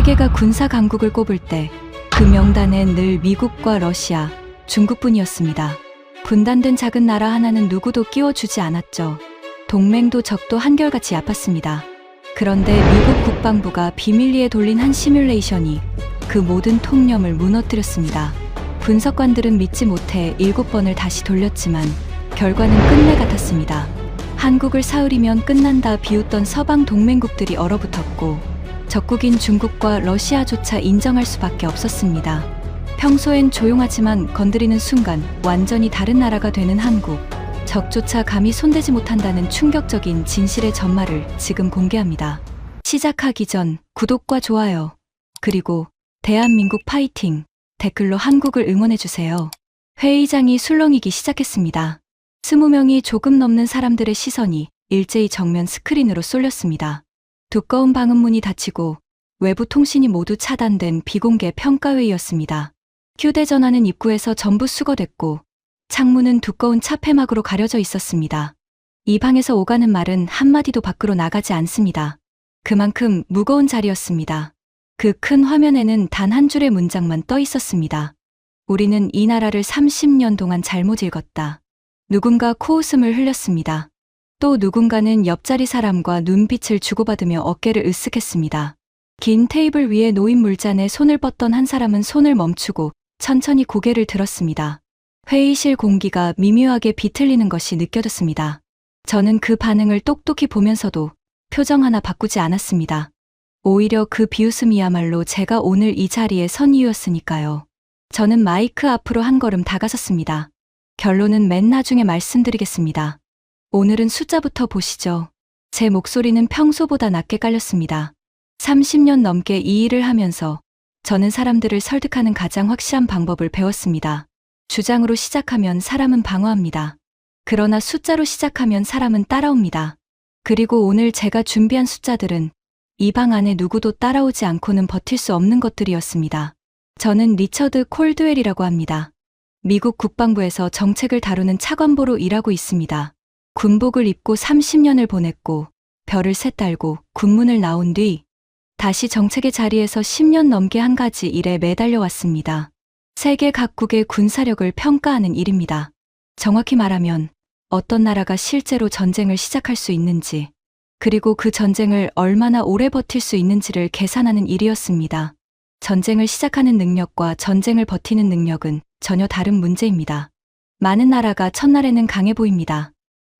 세계가 군사 강국을 꼽을 때 그 명단엔 늘 미국과 러시아, 중국뿐이었습니다. 분단된 작은 나라 하나는 누구도 끼워주지 않았죠. 동맹도 적도 한결같이 아팠습니다. 그런데 미국 국방부가 비밀리에 돌린 한 시뮬레이션이 그 모든 통념을 무너뜨렸습니다. 분석관들은 믿지 못해 7번을 다시 돌렸지만 결과는 끝내 같았습니다. 한국을 사흘이면 끝난다 비웃던 서방 동맹국들이 얼어붙었고 적국인 중국과 러시아조차 인정할 수밖에 없었습니다. 평소엔 조용하지만 건드리는 순간 완전히 다른 나라가 되는 한국. 적조차 감히 손대지 못한다는 충격적인 진실의 전말을 지금 공개합니다. 시작하기 전 구독과 좋아요, 그리고 대한민국 파이팅 댓글로 한국을 응원해주세요. 회의장이 술렁이기 시작했습니다. 20명이 조금 넘는 사람들의 시선이 일제히 정면 스크린으로 쏠렸습니다. 두꺼운 방음문이 닫히고 외부 통신이 모두 차단된 비공개 평가회의였습니다. 휴대전화는 입구에서 전부 수거됐고 창문은 두꺼운 차폐막으로 가려져 있었습니다. 이 방에서 오가는 말은 한마디도 밖으로 나가지 않습니다. 그만큼 무거운 자리였습니다. 그 큰 화면에는 단 한 줄의 문장만 떠 있었습니다. 우리는 이 나라를 30년 동안 잘못 읽었다. 누군가 코웃음을 흘렸습니다. 또 누군가는 옆자리 사람과 눈빛을 주고받으며 어깨를 으쓱했습니다. 긴 테이블 위에 놓인 물잔에 손을 뻗던 한 사람은 손을 멈추고 천천히 고개를 들었습니다. 회의실 공기가 미묘하게 비틀리는 것이 느껴졌습니다. 저는 그 반응을 똑똑히 보면서도 표정 하나 바꾸지 않았습니다. 오히려 그 비웃음이야말로 제가 오늘 이 자리에 선 이유였으니까요. 저는 마이크 앞으로 한 걸음 다가섰습니다. 결론은 맨 나중에 말씀드리겠습니다. 오늘은 숫자부터 보시죠. 제 목소리는 평소보다 낮게 깔렸습니다. 30년 넘게 이 일을 하면서 저는 사람들을 설득하는 가장 확실한 방법을 배웠습니다. 주장으로 시작하면 사람은 방어합니다. 그러나 숫자로 시작하면 사람은 따라옵니다. 그리고 오늘 제가 준비한 숫자들은 이 방 안에 누구도 따라오지 않고는 버틸 수 없는 것들이었습니다. 저는 리처드 콜드웰이라고 합니다. 미국 국방부에서 정책을 다루는 차관보로 일하고 있습니다. 군복을 입고 30년을 보냈고 별을 셋 달고 군문을 나온 뒤 다시 정책의 자리에서 10년 넘게 한 가지 일에 매달려 왔습니다. 세계 각국의 군사력을 평가하는 일입니다. 정확히 말하면 어떤 나라가 실제로 전쟁을 시작할 수 있는지, 그리고 그 전쟁을 얼마나 오래 버틸 수 있는지를 계산하는 일이었습니다. 전쟁을 시작하는 능력과 전쟁을 버티는 능력은 전혀 다른 문제입니다. 많은 나라가 첫날에는 강해 보입니다.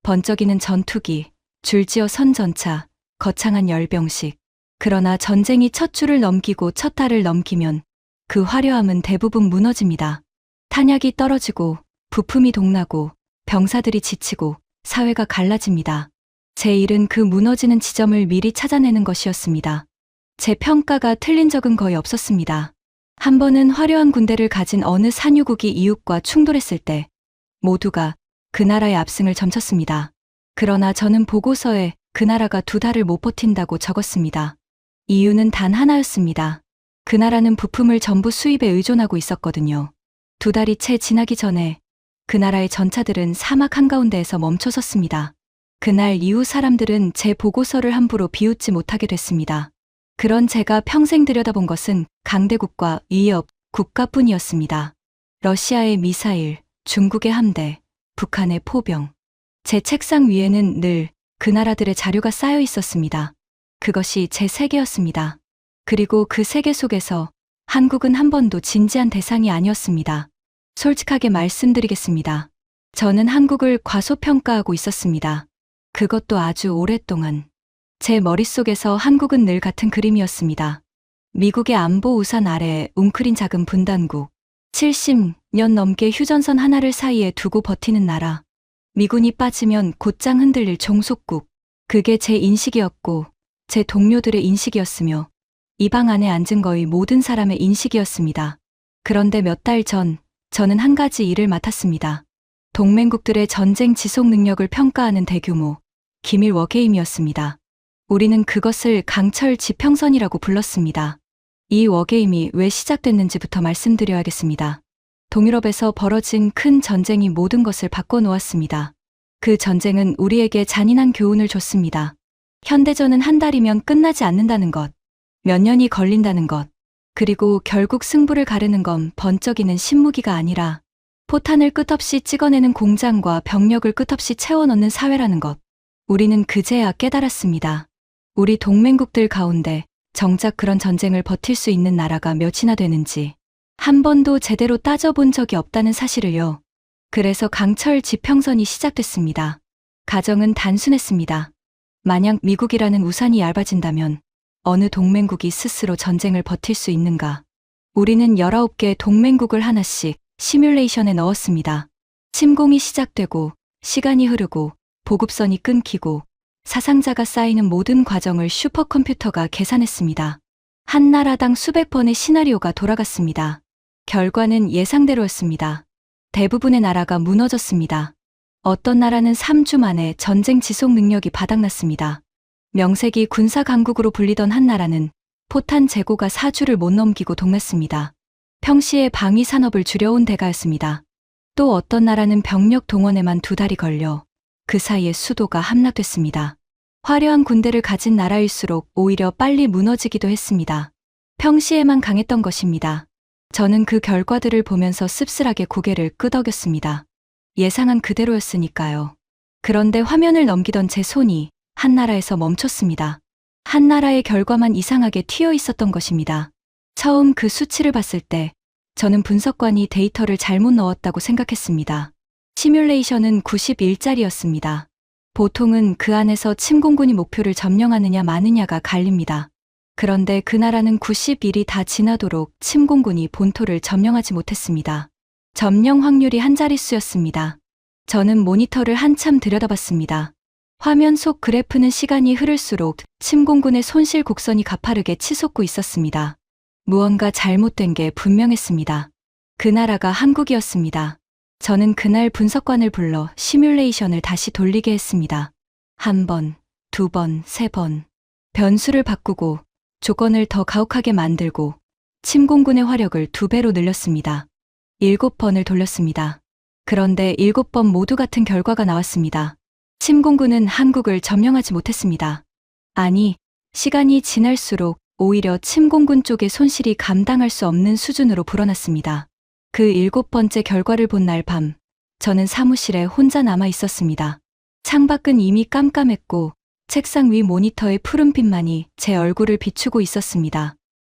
번쩍이는 전투기, 줄지어 선전차, 거창한 열병식. 그러나 전쟁이 첫 줄을 넘기고 첫 달을 넘기면 그 화려함은 대부분 무너집니다. 탄약이 떨어지고 부품이 동나고 병사들이 지치고 사회가 갈라집니다. 제 일은 그 무너지는 지점을 미리 찾아내는 것이었습니다. 제 평가가 틀린 적은 거의 없었습니다. 한 번은 화려한 군대를 가진 어느 산유국이 이웃과 충돌했을 때 모두가 그 나라의 압승을 점쳤습니다. 그러나 저는 보고서에 그 나라가 2달을 못 버틴다고 적었습니다. 이유는 단 하나였습니다. 그 나라는 부품을 전부 수입에 의존하고 있었거든요. 2달이 채 지나기 전에 그 나라의 전차들은 사막 한가운데에서 멈춰섰습니다. 그날 이후 사람들은 제 보고서를 함부로 비웃지 못하게 됐습니다. 그런 제가 평생 들여다본 것은 강대국과 위협, 국가뿐이었습니다. 러시아의 미사일, 중국의 함대, 북한의 포병. 제 책상 위에는 늘 그 나라들의 자료가 쌓여 있었습니다. 그것이 제 세계였습니다. 그리고 그 세계 속에서 한국은 한 번도 진지한 대상이 아니었습니다. 솔직하게 말씀드리겠습니다. 저는 한국을 과소평가하고 있었습니다. 그것도 아주 오랫동안. 제 머릿속에서 한국은 늘 같은 그림이었습니다. 미국의 안보 우산 아래에 웅크린 작은 분단국. 70년 넘게 휴전선 하나를 사이에 두고 버티는 나라. 미군이 빠지면 곧장 흔들릴 종속국. 그게 제 인식이었고 제 동료들의 인식이었으며 이 방 안에 앉은 거의 모든 사람의 인식이었습니다. 그런데 몇 달 전 저는 한 가지 일을 맡았습니다. 동맹국들의 전쟁 지속 능력을 평가하는 대규모 기밀 워게임이었습니다. 우리는 그것을 강철 지평선이라고 불렀습니다. 이 워게임이 왜 시작됐는지부터 말씀드려야겠습니다. 동유럽에서 벌어진 큰 전쟁이 모든 것을 바꿔놓았습니다. 그 전쟁은 우리에게 잔인한 교훈을 줬습니다. 현대전은 한 달이면 끝나지 않는다는 것. 몇 년이 걸린다는 것. 그리고 결국 승부를 가르는 건 번쩍이는 신무기가 아니라 포탄을 끝없이 찍어내는 공장과 병력을 끝없이 채워넣는 사회라는 것. 우리는 그제야 깨달았습니다. 우리 동맹국들 가운데 정작 그런 전쟁을 버틸 수 있는 나라가 몇이나 되는지 한 번도 제대로 따져본 적이 없다는 사실을요. 그래서 강철 지평선이 시작됐습니다. 가정은 단순했습니다. 만약 미국이라는 우산이 얇아진다면 어느 동맹국이 스스로 전쟁을 버틸 수 있는가? 우리는 19개 동맹국을 하나씩 시뮬레이션에 넣었습니다. 침공이 시작되고 시간이 흐르고 보급선이 끊기고 사상자가 쌓이는 모든 과정을 슈퍼컴퓨터가 계산했습니다. 한 나라당 수백 번의 시나리오가 돌아갔습니다. 결과는 예상대로였습니다. 대부분의 나라가 무너졌습니다. 어떤 나라는 3주 만에 전쟁 지속 능력이 바닥났습니다. 명색이 군사 강국으로 불리던 한 나라는 포탄 재고가 4주를 못 넘기고 동났습니다. 평시에 방위 산업을 줄여온 대가였습니다. 또 어떤 나라는 병력 동원에만 2달이 걸려 그 사이에 수도가 함락됐습니다. 화려한 군대를 가진 나라일수록 오히려 빨리 무너지기도 했습니다. 평시에만 강했던 것입니다. 저는 그 결과들을 보면서 씁쓸하게 고개를 끄덕였습니다. 예상한 그대로였으니까요. 그런데 화면을 넘기던 제 손이 한 나라에서 멈췄습니다. 한 나라의 결과만 이상하게 튀어 있었던 것입니다. 처음 그 수치를 봤을 때 저는 분석관이 데이터를 잘못 넣었다고 생각했습니다. 시뮬레이션은 90일짜리였습니다. 보통은 그 안에서 침공군이 목표를 점령하느냐 마느냐가 갈립니다. 그런데 그 나라는 90일이 다 지나도록 침공군이 본토를 점령하지 못했습니다. 점령 확률이 한 자릿수였습니다. 저는 모니터를 한참 들여다봤습니다. 화면 속 그래프는 시간이 흐를수록 침공군의 손실 곡선이 가파르게 치솟고 있었습니다. 무언가 잘못된 게 분명했습니다. 그 나라가 한국이었습니다. 저는 그날 분석관을 불러 시뮬레이션을 다시 돌리게 했습니다. 1번, 2번, 3번. 변수를 바꾸고 조건을 더 가혹하게 만들고 침공군의 화력을 2배로 늘렸습니다. 7번을 돌렸습니다. 그런데 7번 모두 같은 결과가 나왔습니다. 침공군은 한국을 점령하지 못했습니다. 아니, 시간이 지날수록 오히려 침공군 쪽의 손실이 감당할 수 없는 수준으로 불어났습니다. 그 7번째 결과를 본 날 밤, 저는 사무실에 혼자 남아 있었습니다. 창밖은 이미 깜깜했고 책상 위 모니터의 푸른빛만이 제 얼굴을 비추고 있었습니다.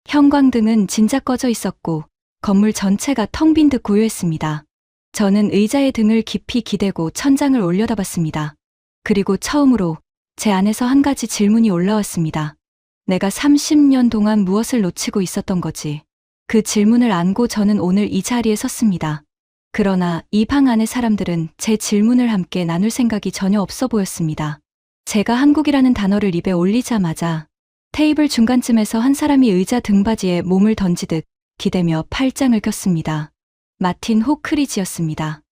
형광등은 진작 꺼져 있었고 건물 전체가 텅 빈 듯 고요했습니다. 저는 의자에 등을 깊이 기대고 천장을 올려다봤습니다. 그리고 처음으로 제 안에서 한 가지 질문이 올라왔습니다. 내가 30년 동안 무엇을 놓치고 있었던 거지? 그 질문을 안고 저는 오늘 이 자리에 섰습니다. 그러나 이 방 안의 사람들은 제 질문을 함께 나눌 생각이 전혀 없어 보였습니다. 제가 한국이라는 단어를 입에 올리자마자 테이블 중간쯤에서 한 사람이 의자 등받이에 몸을 던지듯 기대며 팔짱을 꼈습니다. 마틴 호크리지였습니다.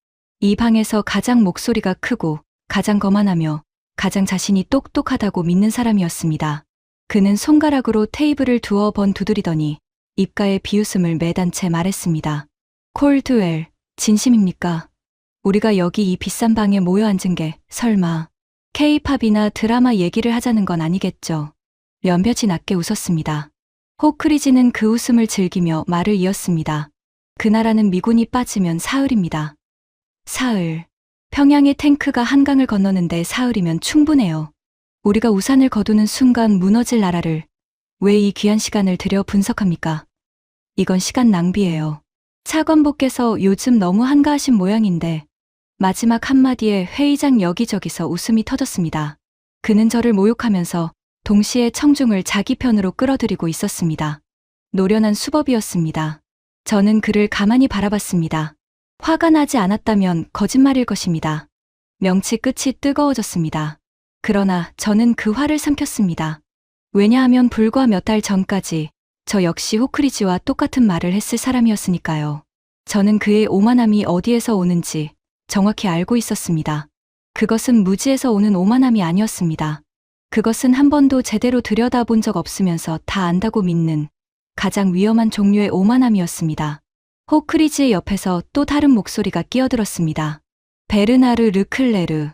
이 방에서 가장 목소리가 크고 가장 거만하며 가장 자신이 똑똑하다고 믿는 사람이었습니다. 그는 손가락으로 테이블을 2번 두드리더니 입가에 비웃음을 매단 채 말했습니다. 콜드웰, 진심입니까? 우리가 여기 이 비싼 방에 모여 앉은 게 설마 K-팝이나 드라마 얘기를 하자는 건 아니겠죠? 면볕이 낮게 웃었습니다. 호크리지는 그 웃음을 즐기며 말을 이었습니다. 그 나라는 미군이 빠지면 사흘입니다. 사흘. 평양의 탱크가 한강을 건너는데 사흘이면 충분해요. 우리가 우산을 거두는 순간 무너질 나라를 왜 이 귀한 시간을 들여 분석합니까? 이건 시간 낭비예요. 차관보께서 요즘 너무 한가하신 모양인데 마지막 한마디에 회의장 여기저기서 웃음이 터졌습니다. 그는 저를 모욕하면서 동시에 청중을 자기 편으로 끌어들이고 있었습니다. 노련한 수법이었습니다. 저는 그를 가만히 바라봤습니다. 화가 나지 않았다면 거짓말일 것입니다. 명치 끝이 뜨거워졌습니다. 그러나 저는 그 화를 삼켰습니다. 왜냐하면 불과 몇 달 전까지 저 역시 호크리지와 똑같은 말을 했을 사람이었으니까요. 저는 그의 오만함이 어디에서 오는지 정확히 알고 있었습니다. 그것은 무지에서 오는 오만함이 아니었습니다. 그것은 한 번도 제대로 들여다본 적 없으면서 다 안다고 믿는 가장 위험한 종류의 오만함이었습니다. 호크리지의 옆에서 또 다른 목소리가 끼어들었습니다. 베르나르 르클레르.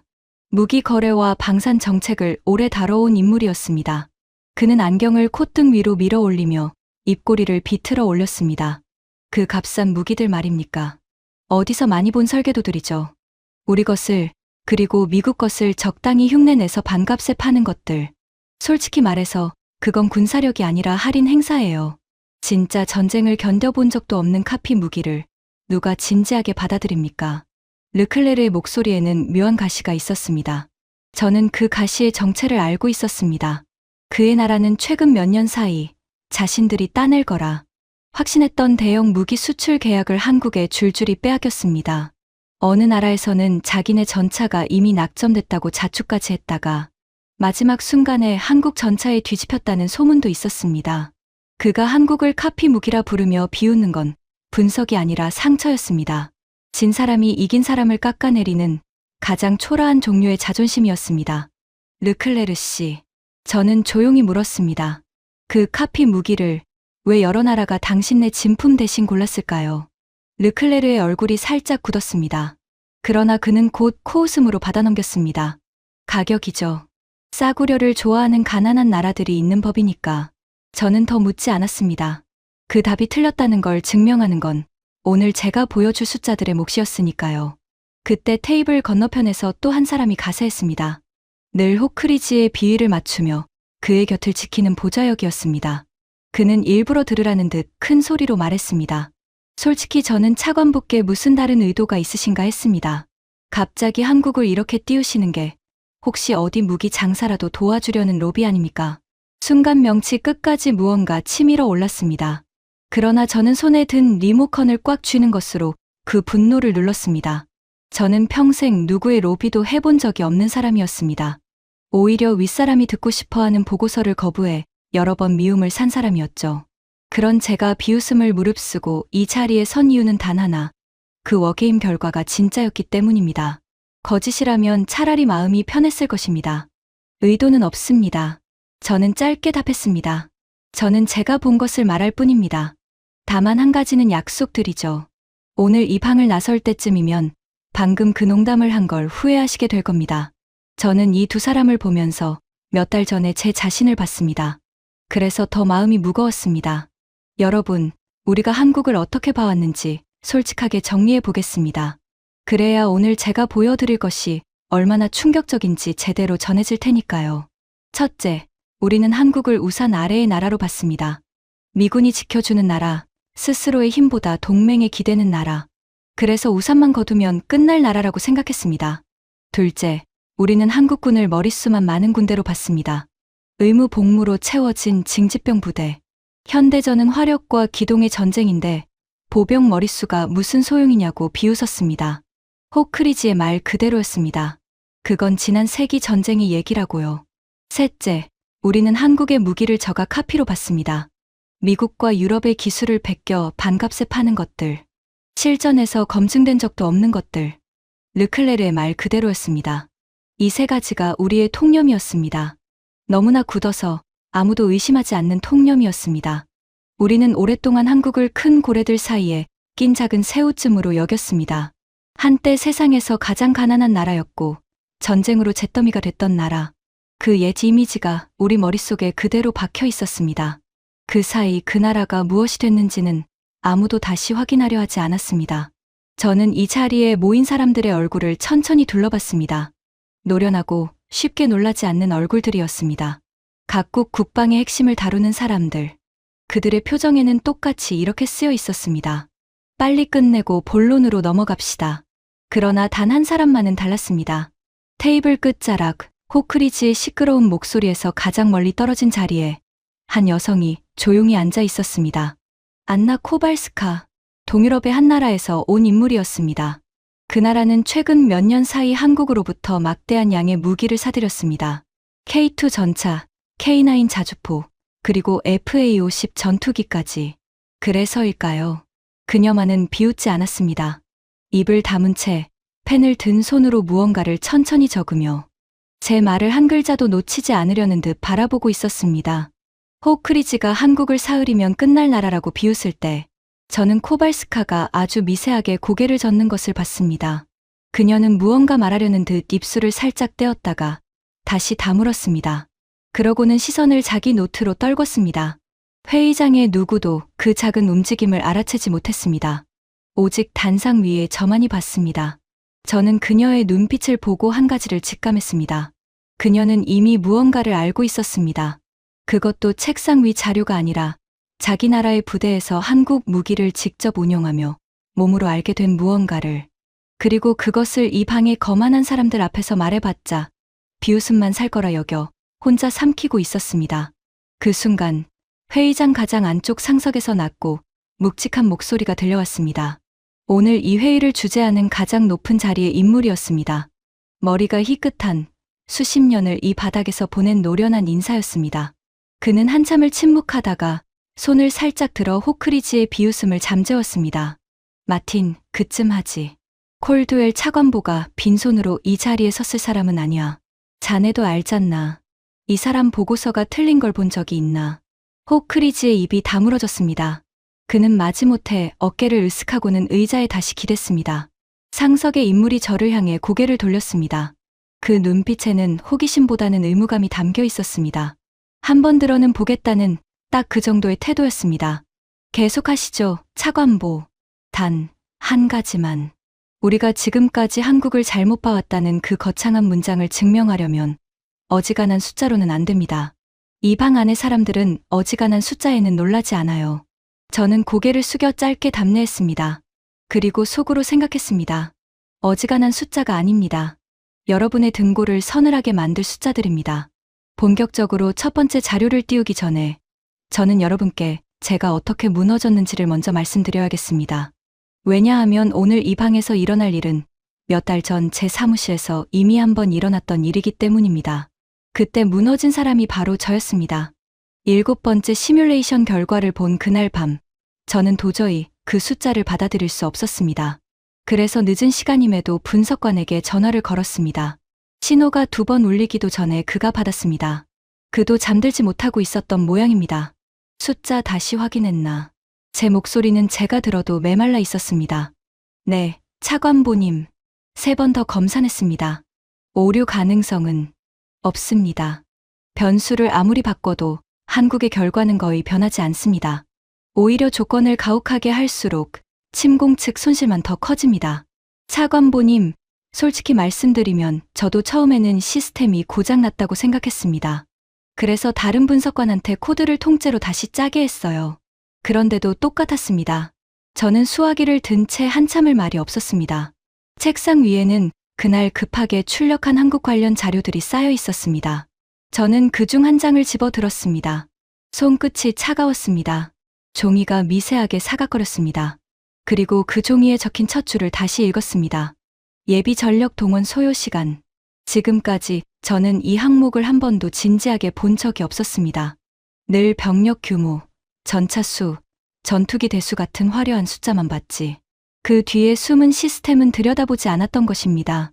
무기 거래와 방산 정책을 오래 다뤄온 인물이었습니다. 그는 안경을 콧등 위로 밀어 올리며 입꼬리를 비틀어 올렸습니다. 그 값싼 무기들 말입니까? 어디서 많이 본 설계도들이죠. 우리 것을, 그리고 미국 것을 적당히 흉내내서 반값에 파는 것들. 솔직히 말해서 그건 군사력이 아니라 할인 행사예요. 진짜 전쟁을 견뎌본 적도 없는 카피 무기를 누가 진지하게 받아들입니까? 르클레르의 목소리에는 묘한 가시가 있었습니다. 저는 그 가시의 정체를 알고 있었습니다. 그의 나라는 최근 몇 년 사이 자신들이 따낼 거라 확신했던 대형 무기 수출 계약을 한국에 줄줄이 빼앗겼습니다. 어느 나라에서는 자기네 전차가 이미 낙점됐다고 자축까지 했다가 마지막 순간에 한국 전차에 뒤집혔다는 소문도 있었습니다. 그가 한국을 카피 무기라 부르며 비웃는 건 분석이 아니라 상처였습니다. 진 사람이 이긴 사람을 깎아내리는 가장 초라한 종류의 자존심이었습니다. 르클레르 씨, 저는 조용히 물었습니다. 그 카피 무기를 왜 여러 나라가 당신네 진품 대신 골랐을까요? 르클레르의 얼굴이 살짝 굳었습니다. 그러나 그는 곧 코웃음으로 받아넘겼습니다. 가격이죠. 싸구려를 좋아하는 가난한 나라들이 있는 법이니까. 저는 더 묻지 않았습니다. 그 답이 틀렸다는 걸 증명하는 건 오늘 제가 보여줄 숫자들의 몫이었으니까요. 그때 테이블 건너편에서 또 한 사람이 가세했습니다. 늘 호크리지의 비위를 맞추며 그의 곁을 지키는 보좌역이었습니다. 그는 일부러 들으라는 듯 큰 소리로 말했습니다. 솔직히 저는 차관부께 무슨 다른 의도가 있으신가 했습니다. 갑자기 한국을 이렇게 띄우시는 게 혹시 어디 무기 장사라도 도와주려는 로비 아닙니까? 순간 명치 끝까지 무언가 치밀어 올랐습니다. 그러나 저는 손에 든 리모컨을 꽉 쥐는 것으로 그 분노를 눌렀습니다. 저는 평생 누구의 로비도 해본 적이 없는 사람이었습니다. 오히려 윗사람이 듣고 싶어하는 보고서를 거부해 여러 번 미움을 산 사람이었죠. 그런 제가 비웃음을 무릅쓰고 이 자리에 선 이유는 단 하나, 그 워게임 결과가 진짜였기 때문입니다. 거짓이라면 차라리 마음이 편했을 것입니다. 의도는 없습니다. 저는 짧게 답했습니다. 저는 제가 본 것을 말할 뿐입니다. 다만 한 가지는 약속드리죠. 오늘 이 방을 나설 때쯤이면 방금 그 농담을 한 걸 후회하시게 될 겁니다. 저는 이 두 사람을 보면서 몇 달 전에 제 자신을 봤습니다. 그래서 더 마음이 무거웠습니다. 여러분, 우리가 한국을 어떻게 봐왔는지 솔직하게 정리해 보겠습니다. 그래야 오늘 제가 보여드릴 것이 얼마나 충격적인지 제대로 전해질 테니까요. 첫째, 우리는 한국을 우산 아래의 나라로 봤습니다. 미군이 지켜주는 나라, 스스로의 힘보다 동맹에 기대는 나라. 그래서 우산만 거두면 끝날 나라라고 생각했습니다. 둘째, 우리는 한국군을 머릿수만 많은 군대로 봤습니다. 의무 복무로 채워진 징집병 부대. 현대전은 화력과 기동의 전쟁인데 보병 머릿수가 무슨 소용이냐고 비웃었습니다. 호크리지의 말 그대로였습니다. 그건 지난 세기 전쟁의 얘기라고요. 셋째, 우리는 한국의 무기를 저가 카피로 봤습니다. 미국과 유럽의 기술을 베껴 반값에 파는 것들. 실전에서 검증된 적도 없는 것들. 르클레르의 말 그대로였습니다. 이 세 가지가 우리의 통념이었습니다. 너무나 굳어서 아무도 의심하지 않는 통념이었습니다. 우리는 오랫동안 한국을 큰 고래들 사이에 낀 작은 새우쯤으로 여겼습니다. 한때 세상에서 가장 가난한 나라였고 전쟁으로 잿더미가 됐던 나라. 그 옛 이미지가 우리 머릿속에 그대로 박혀 있었습니다. 그 사이 그 나라가 무엇이 됐는지는 아무도 다시 확인하려 하지 않았습니다. 저는 이 자리에 모인 사람들의 얼굴을 천천히 둘러봤습니다. 노련하고 쉽게 놀라지 않는 얼굴들이었습니다. 각국 국방의 핵심을 다루는 사람들. 그들의 표정에는 똑같이 이렇게 쓰여 있었습니다. 빨리 끝내고 본론으로 넘어갑시다. 그러나 단 한 사람만은 달랐습니다. 테이블 끝자락, 호크리지의 시끄러운 목소리에서 가장 멀리 떨어진 자리에 한 여성이 조용히 앉아 있었습니다. 안나 코발스카, 동유럽의 한 나라에서 온 인물이었습니다. 그 나라는 최근 몇 년 사이 한국으로부터 막대한 양의 무기를 사들였습니다. K2 전차, K9 자주포, 그리고 FA-50 전투기까지. 그래서일까요? 그녀만은 비웃지 않았습니다. 입을 다문 채 펜을 든 손으로 무언가를 천천히 적으며 제 말을 한 글자도 놓치지 않으려는 듯 바라보고 있었습니다. 호크리지가 한국을 사흘이면 끝날 나라라고 비웃을 때 저는 코발스카가 아주 미세하게 고개를 젓는 것을 봤습니다. 그녀는 무언가 말하려는 듯 입술을 살짝 떼었다가 다시 다물었습니다. 그러고는 시선을 자기 노트로 떨궜습니다. 회의장의 누구도 그 작은 움직임을 알아채지 못했습니다. 오직 단상 위에 저만이 봤습니다. 저는 그녀의 눈빛을 보고 한 가지를 직감했습니다. 그녀는 이미 무언가를 알고 있었습니다. 그것도 책상 위 자료가 아니라 자기 나라의 부대에서 한국 무기를 직접 운용하며 몸으로 알게 된 무언가를, 그리고 그것을 이 방의 거만한 사람들 앞에서 말해봤자 비웃음만 살 거라 여겨 혼자 삼키고 있었습니다. 그 순간 회의장 가장 안쪽 상석에서 낮고 묵직한 목소리가 들려왔습니다. 오늘 이 회의를 주재하는 가장 높은 자리의 인물이었습니다. 머리가 희끗한, 수십 년을 이 바닥에서 보낸 노련한 인사였습니다. 그는 한참을 침묵하다가 손을 살짝 들어 호크리지의 비웃음을 잠재웠습니다. 마틴, 그쯤 하지. 콜드웰 차관보가 빈손으로 이 자리에 섰을 사람은 아니야. 자네도 알잖나. 이 사람 보고서가 틀린 걸 본 적이 있나. 호크리지의 입이 다물어졌습니다. 그는 마지못해 어깨를 으쓱하고는 의자에 다시 기댔습니다. 상석의 인물이 저를 향해 고개를 돌렸습니다. 그 눈빛에는 호기심보다는 의무감이 담겨 있었습니다. 한 번 들어는 보겠다는 딱 그 정도의 태도였습니다. 계속하시죠, 차관보. 단, 한 가지만. 우리가 지금까지 한국을 잘못 봐왔다는 그 거창한 문장을 증명하려면 어지간한 숫자로는 안 됩니다. 이 방 안의 사람들은 어지간한 숫자에는 놀라지 않아요. 저는 고개를 숙여 짧게 답례했습니다. 그리고 속으로 생각했습니다. 어지간한 숫자가 아닙니다. 여러분의 등골을 서늘하게 만들 숫자들입니다. 본격적으로 첫 번째 자료를 띄우기 전에 저는 여러분께 제가 어떻게 무너졌는지를 먼저 말씀드려야겠습니다. 왜냐하면 오늘 이 방에서 일어날 일은 몇 달 전 제 사무실에서 이미 한번 일어났던 일이기 때문입니다. 그때 무너진 사람이 바로 저였습니다. 7번째 시뮬레이션 결과를 본 그날 밤, 저는 도저히 그 숫자를 받아들일 수 없었습니다. 그래서 늦은 시간임에도 분석관에게 전화를 걸었습니다. 신호가 2번 울리기도 전에 그가 받았습니다. 그도 잠들지 못하고 있었던 모양입니다. 숫자 다시 확인했나. 제 목소리는 제가 들어도 메말라 있었습니다. 네, 차관보님. 3번 더 검사했습니다. 오류 가능성은 없습니다. 변수를 아무리 바꿔도 한국의 결과는 거의 변하지 않습니다. 오히려 조건을 가혹하게 할수록 침공 측 손실만 더 커집니다. 차관보님, 솔직히 말씀드리면 저도 처음에는 시스템이 고장났다고 생각했습니다. 그래서 다른 분석관한테 코드를 통째로 다시 짜게 했어요. 그런데도 똑같았습니다. 저는 수화기를 든 채 한참을 말이 없었습니다. 책상 위에는 그날 급하게 출력한 한국 관련 자료들이 쌓여 있었습니다. 저는 그중 한 장을 집어 들었습니다. 손끝이 차가웠습니다. 종이가 미세하게 사각거렸습니다. 그리고 그 종이에 적힌 첫 줄을 다시 읽었습니다. 예비 전력 동원 소요 시간. 지금까지 저는 이 항목을 한 번도 진지하게 본 적이 없었습니다. 늘 병력 규모, 전차 수, 전투기 대수 같은 화려한 숫자만 봤지. 그 뒤에 숨은 시스템은 들여다보지 않았던 것입니다.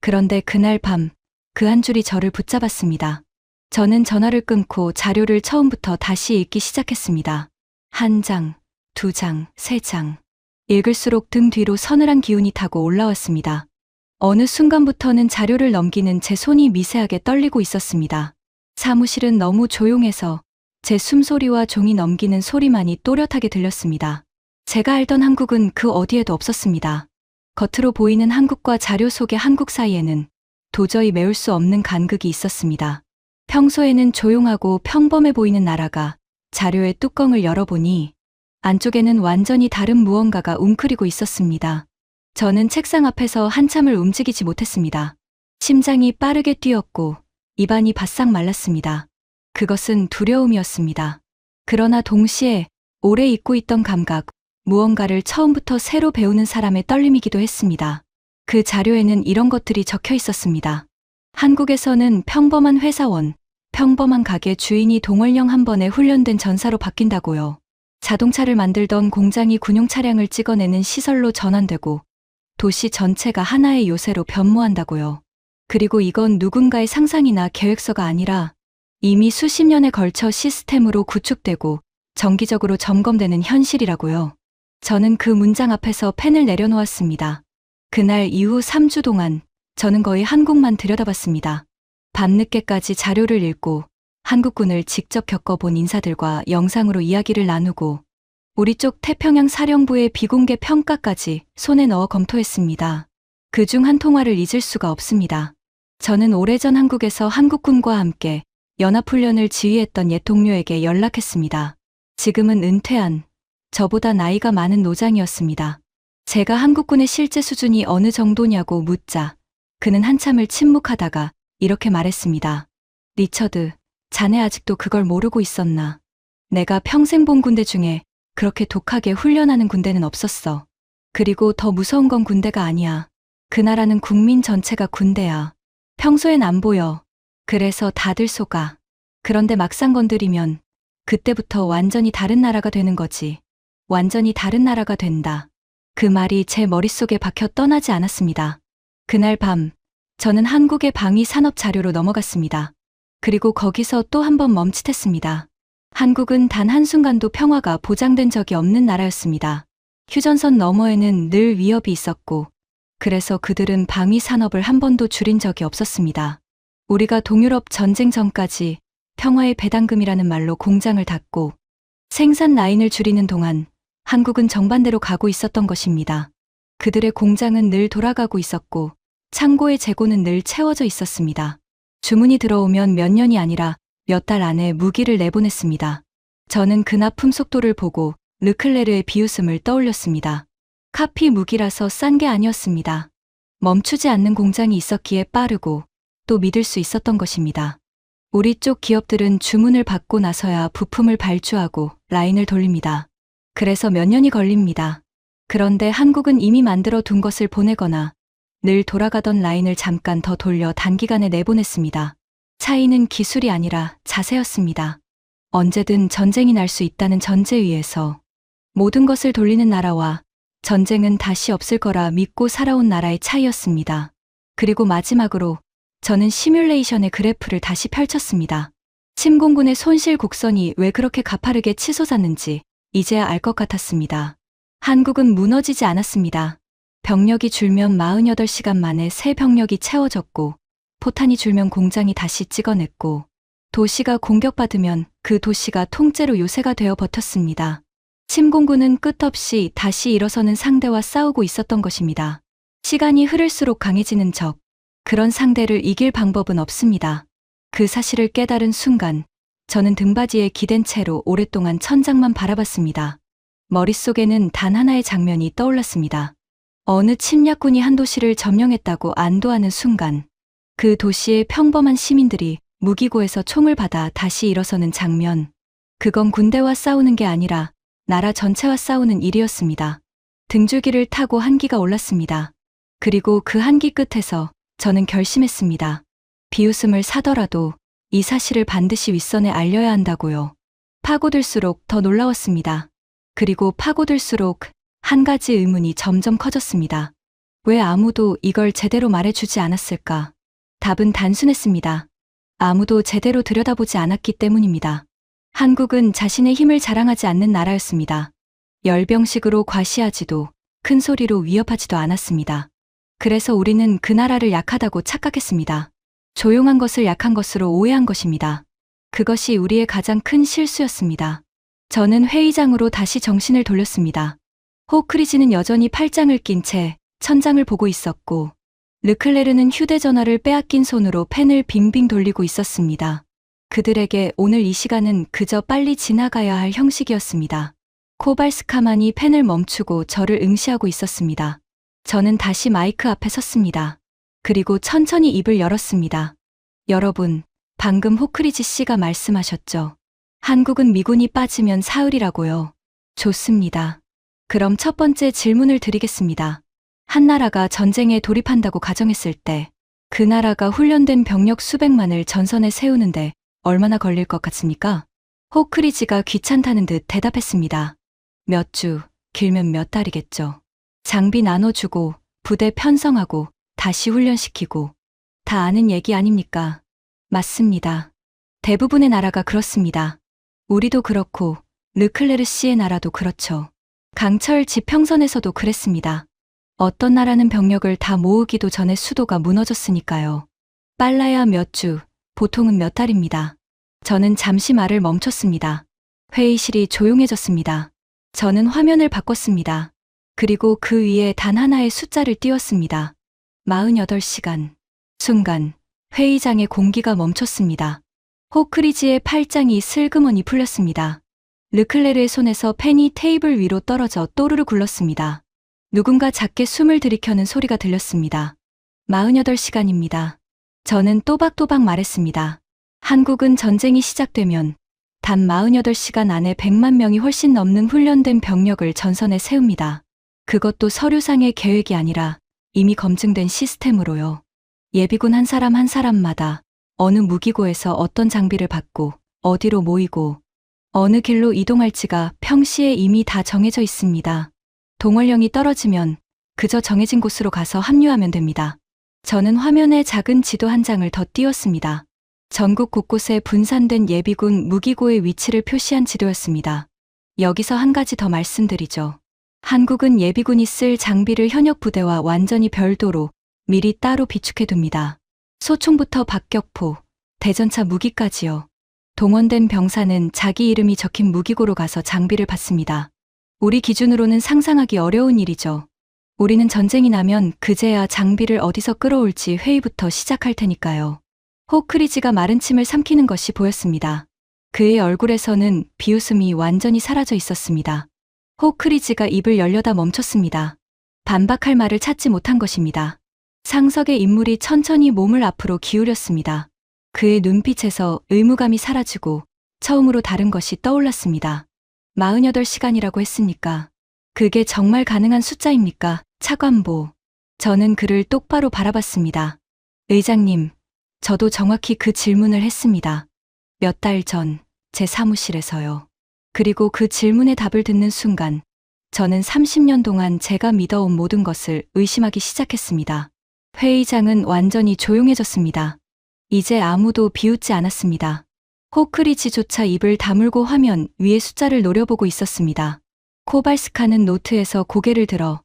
그런데 그날 밤, 그 한 줄이 저를 붙잡았습니다. 저는 전화를 끊고 자료를 처음부터 다시 읽기 시작했습니다. 1장, 2장, 3장. 읽을수록 등 뒤로 서늘한 기운이 타고 올라왔습니다. 어느 순간부터는 자료를 넘기는 제 손이 미세하게 떨리고 있었습니다. 사무실은 너무 조용해서 제 숨소리와 종이 넘기는 소리만이 또렷하게 들렸습니다. 제가 알던 한국은 그 어디에도 없었습니다. 겉으로 보이는 한국과 자료 속의 한국 사이에는 도저히 메울 수 없는 간극이 있었습니다. 평소에는 조용하고 평범해 보이는 나라가 자료의 뚜껑을 열어보니 안쪽에는 완전히 다른 무언가가 웅크리고 있었습니다. 저는 책상 앞에서 한참을 움직이지 못했습니다. 심장이 빠르게 뛰었고 입안이 바싹 말랐습니다. 그것은 두려움이었습니다. 그러나 동시에 오래 잊고 있던 감각, 무언가를 처음부터 새로 배우는 사람의 떨림이기도 했습니다. 그 자료에는 이런 것들이 적혀 있었습니다. 한국에서는 평범한 회사원, 평범한 가게 주인이 동원령 한 번에 훈련된 전사로 바뀐다고요. 자동차를 만들던 공장이 군용 차량을 찍어내는 시설로 전환되고 도시 전체가 하나의 요새로 변모한다고요. 그리고 이건 누군가의 상상이나 계획서가 아니라 이미 수십 년에 걸쳐 시스템으로 구축되고 정기적으로 점검되는 현실이라고요. 저는 그 문장 앞에서 펜을 내려놓았습니다. 그날 이후 3주 동안 저는 거의 한국만 들여다봤습니다. 밤늦게까지 자료를 읽고 한국군을 직접 겪어본 인사들과 영상으로 이야기를 나누고 우리 쪽 태평양 사령부의 비공개 평가까지 손에 넣어 검토했습니다. 그중 한 통화를 잊을 수가 없습니다. 저는 오래전 한국에서 한국군과 함께 연합훈련을 지휘했던 옛 동료에게 연락했습니다. 지금은 은퇴한 저보다 나이가 많은 노장이었습니다. 제가 한국군의 실제 수준이 어느 정도냐고 묻자 그는 한참을 침묵하다가 이렇게 말했습니다. 리처드, 자네 아직도 그걸 모르고 있었나? 내가 평생 본 군대 중에 그렇게 독하게 훈련하는 군대는 없었어. 그리고 더 무서운 건 군대가 아니야. 그 나라는 국민 전체가 군대야. 평소엔 안 보여. 그래서 다들 속아. 그런데 막상 건드리면 그때부터 완전히 다른 나라가 되는 거지. 완전히 다른 나라가 된다. 그 말이 제 머릿속에 박혀 떠나지 않았습니다. 그날 밤, 저는 한국의 방위 산업 자료로 넘어갔습니다. 그리고 거기서 또 한 번 멈칫했습니다. 한국은 단 한순간도 평화가 보장된 적이 없는 나라였습니다. 휴전선 너머에는 늘 위협이 있었고, 그래서 그들은 방위 산업을 한 번도 줄인 적이 없었습니다. 우리가 동유럽 전쟁 전까지 평화의 배당금이라는 말로 공장을 닫고 생산 라인을 줄이는 동안 한국은 정반대로 가고 있었던 것입니다. 그들의 공장은 늘 돌아가고 있었고 창고의 재고는 늘 채워져 있었습니다. 주문이 들어오면 몇 년이 아니라 몇 달 안에 무기를 내보냈습니다. 저는 그 납품 속도를 보고 르클레르의 비웃음을 떠올렸습니다. 카피 무기라서 싼 게 아니었습니다. 멈추지 않는 공장이 있었기에 빠르고 또 믿을 수 있었던 것입니다. 우리 쪽 기업들은 주문을 받고 나서야 부품을 발주하고 라인을 돌립니다. 그래서 몇 년이 걸립니다. 그런데 한국은 이미 만들어 둔 것을 보내거나 늘 돌아가던 라인을 잠깐 더 돌려 단기간에 내보냈습니다. 차이는 기술이 아니라 자세였습니다. 언제든 전쟁이 날 수 있다는 전제 위에서 모든 것을 돌리는 나라와 전쟁은 다시 없을 거라 믿고 살아온 나라의 차이였습니다. 그리고 마지막으로 저는 시뮬레이션의 그래프를 다시 펼쳤습니다. 침공군의 손실 곡선이 왜 그렇게 가파르게 치솟았는지 이제야 알 것 같았습니다. 한국은 무너지지 않았습니다. 병력이 줄면 48시간 만에 새 병력이 채워졌고 포탄이 줄면 공장이 다시 찍어냈고 도시가 공격받으면 그 도시가 통째로 요새가 되어 버텼습니다. 침공군은 끝없이 다시 일어서는 상대와 싸우고 있었던 것입니다. 시간이 흐를수록 강해지는 적, 그런 상대를 이길 방법은 없습니다. 그 사실을 깨달은 순간 저는 등받이에 기댄 채로 오랫동안 천장만 바라봤습니다. 머릿속에는 단 하나의 장면이 떠올랐습니다. 어느 침략군이 한 도시를 점령했다고 안도하는 순간 그 도시의 평범한 시민들이 무기고에서 총을 받아 다시 일어서는 장면. 그건 군대와 싸우는 게 아니라 나라 전체와 싸우는 일이었습니다. 등줄기를 타고 한기가 올랐습니다. 그리고 그 한기 끝에서 저는 결심했습니다. 비웃음을 사더라도 이 사실을 반드시 윗선에 알려야 한다고요. 파고들수록 더 놀라웠습니다. 그리고 파고들수록 한 가지 의문이 점점 커졌습니다. 왜 아무도 이걸 제대로 말해주지 않았을까? 답은 단순했습니다. 아무도 제대로 들여다보지 않았기 때문입니다. 한국은 자신의 힘을 자랑하지 않는 나라였습니다. 열병식으로 과시하지도 큰 소리로 위협하지도 않았습니다. 그래서 우리는 그 나라를 약하다고 착각했습니다. 조용한 것을 약한 것으로 오해한 것입니다. 그것이 우리의 가장 큰 실수였습니다. 저는 회의장으로 다시 정신을 돌렸습니다. 호크리지는 여전히 팔짱을 낀 채 천장을 보고 있었고 르클레르는 휴대전화를 빼앗긴 손으로 펜을 빙빙 돌리고 있었습니다. 그들에게 오늘 이 시간은 그저 빨리 지나가야 할 형식이었습니다. 코발스카만이 펜을 멈추고 저를 응시하고 있었습니다. 저는 다시 마이크 앞에 섰습니다. 그리고 천천히 입을 열었습니다. 여러분, 방금 호크리지 씨가 말씀하셨죠. 한국은 미군이 빠지면 사흘이라고요. 좋습니다. 그럼 첫 번째 질문을 드리겠습니다. 한 나라가 전쟁에 돌입한다고 가정했을 때 그 나라가 훈련된 병력 수백만을 전선에 세우는데 얼마나 걸릴 것 같습니까? 호크리지가 귀찮다는 듯 대답했습니다. 몇 주, 길면 몇 달이겠죠. 장비 나눠주고 부대 편성하고 다시 훈련시키고 다 아는 얘기 아닙니까? 맞습니다. 대부분의 나라가 그렇습니다. 우리도 그렇고 르클레르 씨의 나라도 그렇죠. 강철 지평선에서도 그랬습니다. 어떤 나라는 병력을 다 모으기도 전에 수도가 무너졌으니까요. 빨라야 몇 주, 보통은 몇 달입니다. 저는 잠시 말을 멈췄습니다. 회의실이 조용해졌습니다. 저는 화면을 바꿨습니다. 그리고 그 위에 단 하나의 숫자를 띄웠습니다. 48시간. 순간 회의장의 공기가 멈췄습니다. 호크리지의 팔짱이 슬그머니 풀렸습니다. 르클레르의 손에서 펜이 테이블 위로 떨어져 또르르 굴렀습니다. 누군가 작게 숨을 들이켜는 소리가 들렸습니다. 48시간입니다. 저는 또박또박 말했습니다. 한국은 전쟁이 시작되면 단 48시간 안에 100만 명이 훨씬 넘는 훈련된 병력을 전선에 세웁니다. 그것도 서류상의 계획이 아니라 이미 검증된 시스템으로요. 예비군 한 사람 한 사람마다 어느 무기고에서 어떤 장비를 받고 어디로 모이고 어느 길로 이동할지가 평시에 이미 다 정해져 있습니다. 동원령이 떨어지면 그저 정해진 곳으로 가서 합류하면 됩니다. 저는 화면에 작은 지도 한 장을 더 띄웠습니다. 전국 곳곳에 분산된 예비군 무기고의 위치를 표시한 지도였습니다. 여기서 한 가지 더 말씀드리죠. 한국은 예비군이 쓸 장비를 현역 부대와 완전히 별도로 미리 따로 비축해둡니다. 소총부터 박격포, 대전차 무기까지요. 동원된 병사는 자기 이름이 적힌 무기고로 가서 장비를 받습니다. 우리 기준으로는 상상하기 어려운 일이죠. 우리는 전쟁이 나면 그제야 장비를 어디서 끌어올지 회의부터 시작할 테니까요. 호크리지가 마른 침을 삼키는 것이 보였습니다. 그의 얼굴에서는 비웃음이 완전히 사라져 있었습니다. 호크리지가 입을 열려다 멈췄습니다. 반박할 말을 찾지 못한 것입니다. 상석의 인물이 천천히 몸을 앞으로 기울였습니다. 그의 눈빛에서 의무감이 사라지고 처음으로 다른 것이 떠올랐습니다. 48시간이라고 했으니까 그게 정말 가능한 숫자입니까? 차관보. 저는 그를 똑바로 바라봤습니다. 의장님, 저도 정확히 그 질문을 했습니다. 몇 달 전 제 사무실에서요. 그리고 그 질문의 답을 듣는 순간 저는 30년 동안 제가 믿어온 모든 것을 의심하기 시작했습니다. 회의장은 완전히 조용해졌습니다. 이제 아무도 비웃지 않았습니다. 호크리지조차 입을 다물고 화면 위의 숫자를 노려보고 있었습니다. 코발스카는 노트에서 고개를 들어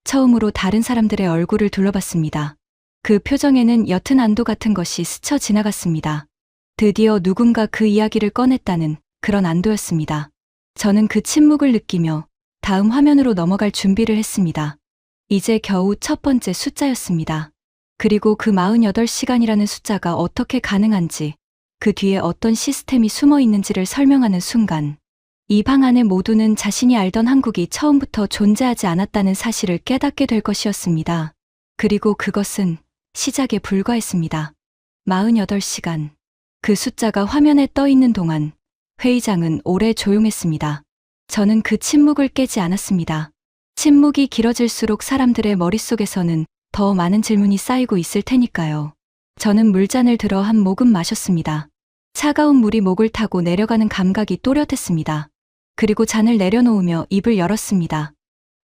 처음으로 다른 사람들의 얼굴을 둘러봤습니다. 그 표정에는 옅은 안도 같은 것이 스쳐 지나갔습니다. 드디어 누군가 그 이야기를 꺼냈다는 그런 안도였습니다. 저는 그 침묵을 느끼며 다음 화면으로 넘어갈 준비를 했습니다. 이제 겨우 첫 번째 숫자였습니다. 그리고 그 48시간이라는 숫자가 어떻게 가능한지, 그 뒤에 어떤 시스템이 숨어 있는지를 설명하는 순간, 이 방 안의 모두는 자신이 알던 한국이 처음부터 존재하지 않았다는 사실을 깨닫게 될 것이었습니다. 그리고 그것은 시작에 불과했습니다. 48시간. 그 숫자가 화면에 떠 있는 동안 회의장은 오래 조용했습니다. 저는 그 침묵을 깨지 않았습니다. 침묵이 길어질수록 사람들의 머릿속에서는 더 많은 질문이 쌓이고 있을 테니까요. 저는 물잔을 들어 한 모금 마셨습니다. 차가운 물이 목을 타고 내려가는 감각이 또렷했습니다. 그리고 잔을 내려놓으며 입을 열었습니다.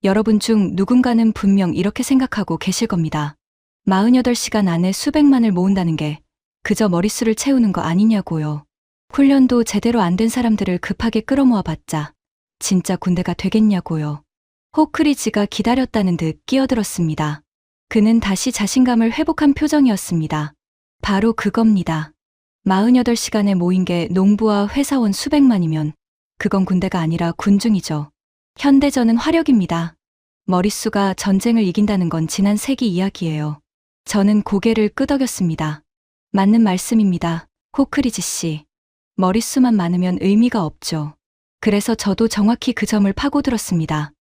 여러분 중 누군가는 분명 이렇게 생각하고 계실 겁니다. 48시간 안에 수백만을 모은다는 게 그저 머릿수를 채우는 거 아니냐고요. 훈련도 제대로 안 된 사람들을 급하게 끌어모아봤자 진짜 군대가 되겠냐고요. 호크리지가 기다렸다는 듯 끼어들었습니다. 그는 다시 자신감을 회복한 표정이었습니다. 바로 그겁니다. 48시간에 모인 게 농부와 회사원 수백만이면 그건 군대가 아니라 군중이죠. 현대전은 화력입니다. 머릿수가 전쟁을 이긴다는 건 지난 세기 이야기예요. 저는 고개를 끄덕였습니다. 맞는 말씀입니다. 호크리지 씨. 머릿수만 많으면 의미가 없죠. 그래서 저도 정확히 그 점을 파고들었습니다.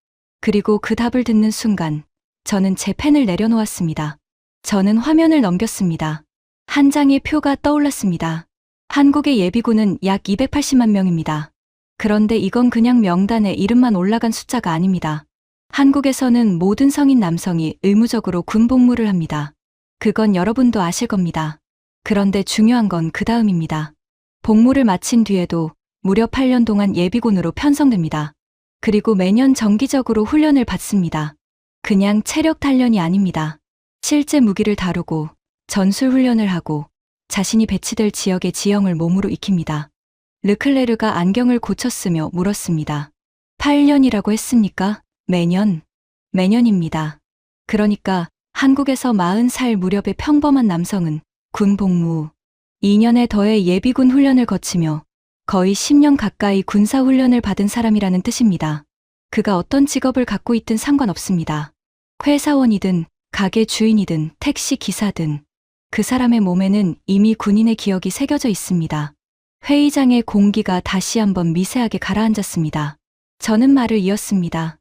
그리고 그 답을 듣는 순간 저는 제 펜을 내려놓았습니다. 저는 화면을 넘겼습니다. 한 장의 표가 떠올랐습니다. 한국의 예비군은 약 280만 명입니다. 그런데 이건 그냥 명단에 이름만 올라간 숫자가 아닙니다. 한국에서는 모든 성인 남성이 의무적으로 군 복무를 합니다. 그건 여러분도 아실 겁니다. 그런데 중요한 건 그 다음입니다. 복무를 마친 뒤에도 무려 8년 동안 예비군으로 편성됩니다. 그리고 매년 정기적으로 훈련을 받습니다. 그냥 체력 단련이 아닙니다. 실제 무기를 다루고 전술 훈련을 하고 자신이 배치될 지역의 지형을 몸으로 익힙니다. 르클레르가 안경을 고쳤으며 물었습니다. 8년이라고 했습니까? 매년? 매년입니다. 그러니까 한국에서 40살 무렵의 평범한 남성은 군 복무 2년에 더해 예비군 훈련을 거치며 거의 10년 가까이 군사 훈련을 받은 사람이라는 뜻입니다. 그가 어떤 직업을 갖고 있든 상관없습니다. 회사원이든 가게 주인이든 택시 기사든 그 사람의 몸에는 이미 군인의 기억이 새겨져 있습니다. 회의장의 공기가 다시 한번 미세하게 가라앉았습니다. 저는 말을 이었습니다.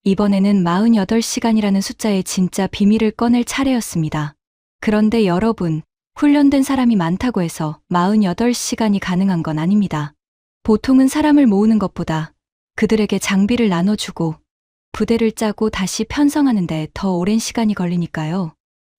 이번에는 48시간이라는 숫자의 진짜 비밀을 꺼낼 차례였습니다. 그런데 여러분, 훈련된 사람이 많다고 해서 48시간이 가능한 건 아닙니다. 보통은 사람을 모으는 것보다 그들에게 장비를 나눠주고 부대를 짜고 다시 편성하는데 더 오랜 시간이 걸리니까요.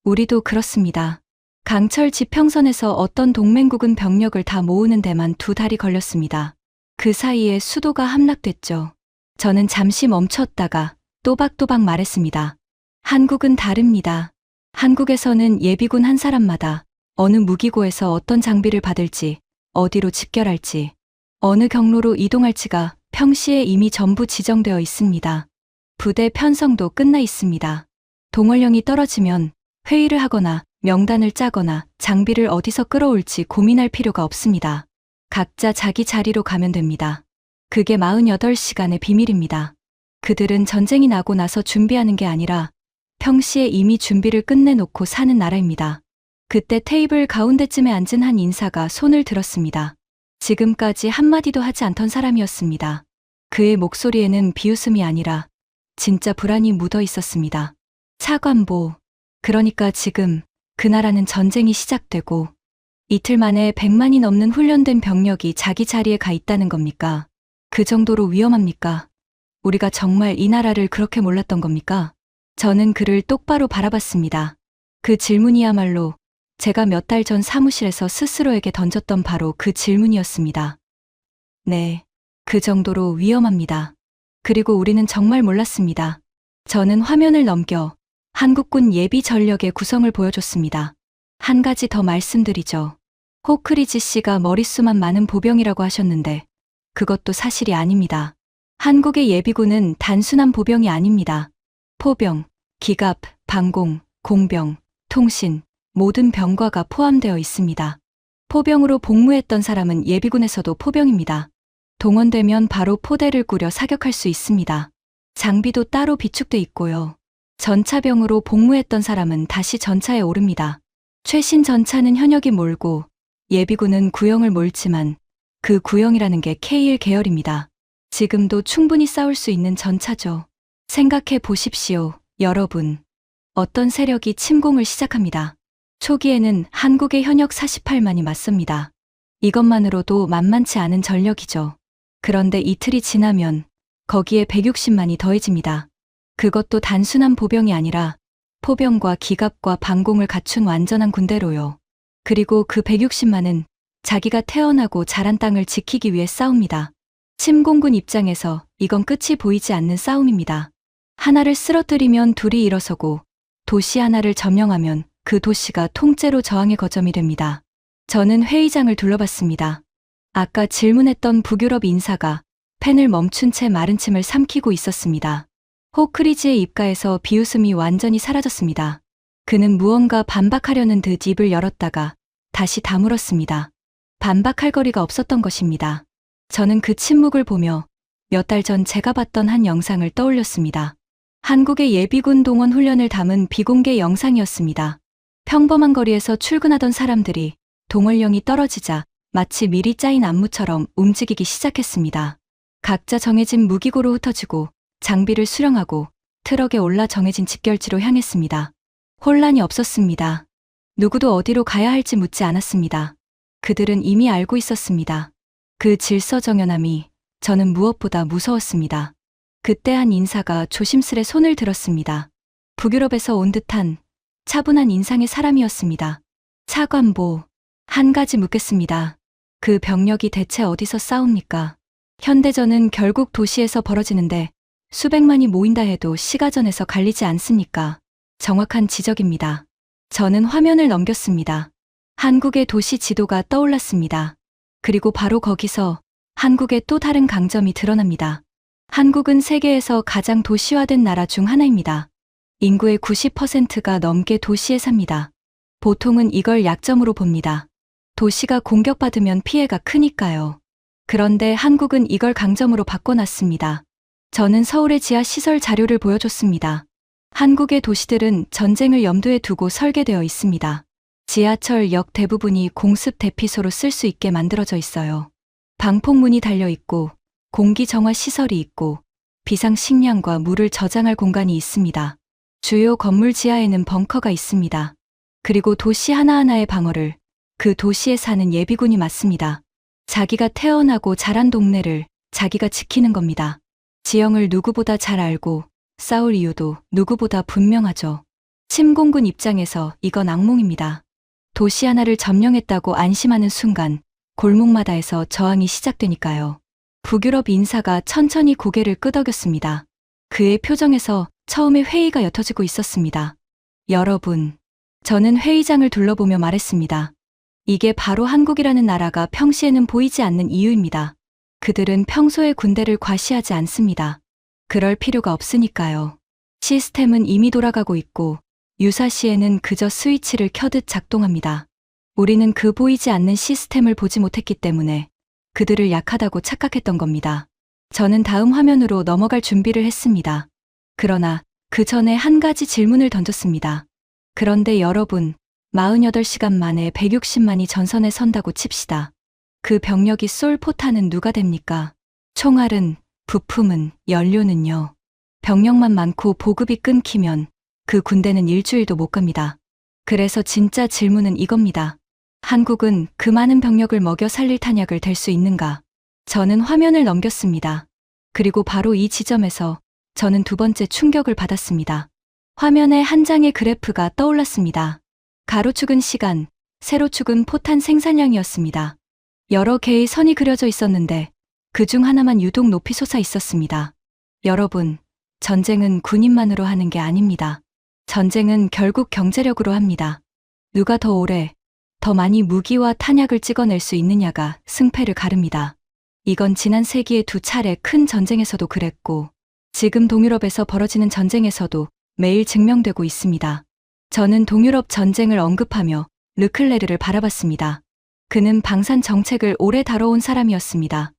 우리도 그렇습니다. 강철 지평선에서 어떤 동맹국은 병력을 다 모으는 데만 2달이 걸렸습니다. 그 사이에 수도가 함락됐죠. 저는 잠시 멈췄다가 또박또박 말했습니다. 한국은 다릅니다. 한국에서는 예비군 한 사람마다 어느 무기고에서 어떤 장비를 받을지, 어디로 집결할지, 어느 경로로 이동할지가 평시에 이미 전부 지정되어 있습니다. 부대 편성도 끝나 있습니다. 동원령이 떨어지면 회의를 하거나 명단을 짜거나 장비를 어디서 끌어올지 고민할 필요가 없습니다. 각자 자기 자리로 가면 됩니다. 그게 48시간의 비밀입니다. 그들은 전쟁이 나고 나서 준비하는 게 아니라 평시에 이미 준비를 끝내놓고 사는 나라입니다. 그때 테이블 가운데쯤에 앉은 한 인사가 손을 들었습니다. 지금까지 한마디도 하지 않던 사람이었습니다. 그의 목소리에는 비웃음이 아니라 진짜 불안이 묻어 있었습니다. 차관보, 그러니까 지금 그 나라는 전쟁이 시작되고 이틀 만에 100만이 넘는 훈련된 병력이 자기 자리에 가 있다는 겁니까? 그 정도로 위험합니까? 우리가 정말 이 나라를 그렇게 몰랐던 겁니까? 저는 그를 똑바로 바라봤습니다. 그 질문이야말로 제가 몇 달 전 사무실에서 스스로에게 던졌던 바로 그 질문이었습니다. 네, 그 정도로 위험합니다. 그리고 우리는 정말 몰랐습니다. 저는 화면을 넘겨 한국군 예비 전력의 구성을 보여줬습니다. 한 가지 더 말씀드리죠. 호크리지 씨가 머릿수만 많은 보병이라고 하셨는데 그것도 사실이 아닙니다. 한국의 예비군은 단순한 보병이 아닙니다. 포병, 기갑, 방공, 공병, 통신, 모든 병과가 포함되어 있습니다. 포병으로 복무했던 사람은 예비군에서도 포병입니다. 동원되면 바로 포대를 꾸려 사격할 수 있습니다. 장비도 따로 비축돼 있고요. 전차병으로 복무했던 사람은 다시 전차에 오릅니다. 최신 전차는 현역이 몰고 예비군은 구형을 몰지만 그 구형이라는 게 K1 계열입니다. 지금도 충분히 싸울 수 있는 전차죠. 생각해 보십시오, 여러분. 어떤 세력이 침공을 시작합니다. 초기에는 한국의 현역 48만이 맞섭니다. 이것만으로도 만만치 않은 전력이죠. 그런데 이틀이 지나면 거기에 160만이 더해집니다. 그것도 단순한 보병이 아니라 포병과 기갑과 방공을 갖춘 완전한 군대로요. 그리고 그 160만은 자기가 태어나고 자란 땅을 지키기 위해 싸웁니다. 침공군 입장에서 이건 끝이 보이지 않는 싸움입니다. 하나를 쓰러뜨리면 둘이 일어서고 도시 하나를 점령하면 그 도시가 통째로 저항의 거점이 됩니다. 저는 회의장을 둘러봤습니다. 아까 질문했던 북유럽 인사가 펜을 멈춘 채 마른 침을 삼키고 있었습니다. 호크리지의 입가에서 비웃음이 완전히 사라졌습니다. 그는 무언가 반박하려는 듯 입을 열었다가 다시 다물었습니다. 반박할 거리가 없었던 것입니다. 저는 그 침묵을 보며 몇 달 전 제가 봤던 한 영상을 떠올렸습니다. 한국의 예비군 동원 훈련을 담은 비공개 영상이었습니다. 평범한 거리에서 출근하던 사람들이 동원령이 떨어지자 마치 미리 짜인 안무처럼 움직이기 시작했습니다. 각자 정해진 무기고로 흩어지고 장비를 수령하고 트럭에 올라 정해진 집결지로 향했습니다. 혼란이 없었습니다. 누구도 어디로 가야 할지 묻지 않았습니다. 그들은 이미 알고 있었습니다. 그 질서정연함이 저는 무엇보다 무서웠습니다. 그때 한 인사가 조심스레 손을 들었습니다. 북유럽에서 온 듯한 차분한 인상의 사람이었습니다. 차관보, 한 가지 묻겠습니다. 그 병력이 대체 어디서 싸웁니까? 현대전은 결국 도시에서 벌어지는데 수백만이 모인다 해도 시가전에서 갈리지 않습니까? 정확한 지적입니다. 저는 화면을 넘겼습니다. 한국의 도시 지도가 떠올랐습니다. 그리고 바로 거기서 한국의 또 다른 강점이 드러납니다. 한국은 세계에서 가장 도시화된 나라 중 하나입니다. 인구의 90%가 넘게 도시에 삽니다. 보통은 이걸 약점으로 봅니다. 도시가 공격받으면 피해가 크니까요. 그런데 한국은 이걸 강점으로 바꿔놨습니다. 저는 서울의 지하 시설 자료를 보여줬습니다. 한국의 도시들은 전쟁을 염두에 두고 설계되어 있습니다. 지하철역 대부분이 공습 대피소로 쓸 수 있게 만들어져 있어요. 방폭문이 달려 있고 공기 정화 시설이 있고 비상 식량과 물을 저장할 공간이 있습니다. 주요 건물 지하에는 벙커가 있습니다. 그리고 도시 하나하나의 방어를 그 도시에 사는 예비군이 맡습니다. 자기가 태어나고 자란 동네를 자기가 지키는 겁니다. 지형을 누구보다 잘 알고 싸울 이유도 누구보다 분명하죠. 침공군 입장에서 이건 악몽입니다. 도시 하나를 점령했다고 안심하는 순간 골목마다에서 저항이 시작되니까요. 북유럽 인사가 천천히 고개를 끄덕였습니다. 그의 표정에서 처음에 회의가 옅어지고 있었습니다. 여러분, 저는 회의장을 둘러보며 말했습니다. 이게 바로 한국이라는 나라가 평시에는 보이지 않는 이유입니다. 그들은 평소에 군대를 과시하지 않습니다. 그럴 필요가 없으니까요. 시스템은 이미 돌아가고 있고 유사시에는 그저 스위치를 켜듯 작동합니다. 우리는 그 보이지 않는 시스템을 보지 못했기 때문에 그들을 약하다고 착각했던 겁니다. 저는 다음 화면으로 넘어갈 준비를 했습니다. 그러나 그 전에 한 가지 질문을 던졌습니다. 그런데 여러분, 48시간 만에 160만이 전선에 선다고 칩시다. 그 병력이 쏠 포탄은 누가 됩니까? 총알은, 부품은, 연료는요. 병력만 많고 보급이 끊기면 그 군대는 일주일도 못 갑니다. 그래서 진짜 질문은 이겁니다. 한국은 그 많은 병력을 먹여 살릴 탄약을 댈 수 있는가? 저는 화면을 넘겼습니다. 그리고 바로 이 지점에서 저는 두 번째 충격을 받았습니다. 화면에 한 장의 그래프가 떠올랐습니다. 가로축은 시간, 세로축은 포탄 생산량이었습니다. 여러 개의 선이 그려져 있었는데 그 중 하나만 유독 높이 솟아 있었습니다. 여러분, 전쟁은 군인만으로 하는 게 아닙니다. 전쟁은 결국 경제력으로 합니다. 누가 더 오래, 더 많이 무기와 탄약을 찍어낼 수 있느냐가 승패를 가릅니다. 이건 지난 세기의 두 차례 큰 전쟁에서도 그랬고 지금 동유럽에서 벌어지는 전쟁에서도 매일 증명되고 있습니다. 저는 동유럽 전쟁을 언급하며 르클레르를 바라봤습니다. 그는 방산 정책을 오래 다뤄온 사람이었습니다.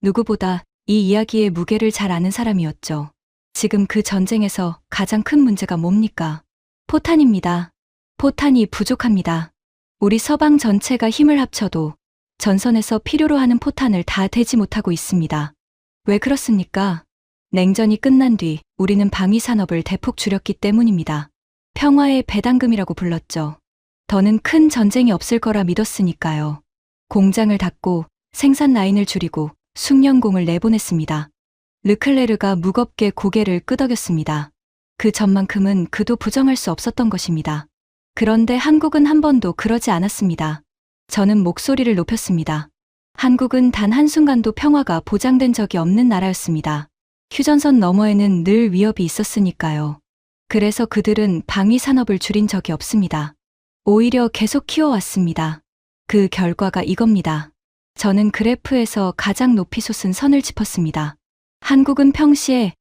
누구보다 이 이야기의 무게를 잘 아는 사람이었죠. 지금 그 전쟁에서 가장 큰 문제가 뭡니까? 포탄입니다. 포탄이 부족합니다. 우리 서방 전체가 힘을 합쳐도 전선에서 필요로 하는 포탄을 다 대지 못하고 있습니다. 왜 그렇습니까? 냉전이 끝난 뒤 우리는 방위 산업을 대폭 줄였기 때문입니다. 평화의 배당금이라고 불렀죠. 더는 큰 전쟁이 없을 거라 믿었으니까요. 공장을 닫고 생산 라인을 줄이고 숙련공을 내보냈습니다. 르클레르가 무겁게 고개를 끄덕였습니다. 그 전만큼은 그도 부정할 수 없었던 것입니다. 그런데 한국은 한 번도 그러지 않았습니다. 저는 목소리를 높였습니다. 한국은 단 한순간도 평화가 보장된 적이 없는 나라였습니다. 휴전선 너머에는 늘 위협이 있었으니까요. 그래서 그들은 방위 산업을 줄인 적이 없습니다. 오히려 계속 키워왔습니다. 그 결과가 이겁니다. 저는 그래프에서 가장 높이 솟은 선을 짚었습니다. 한국은 평시에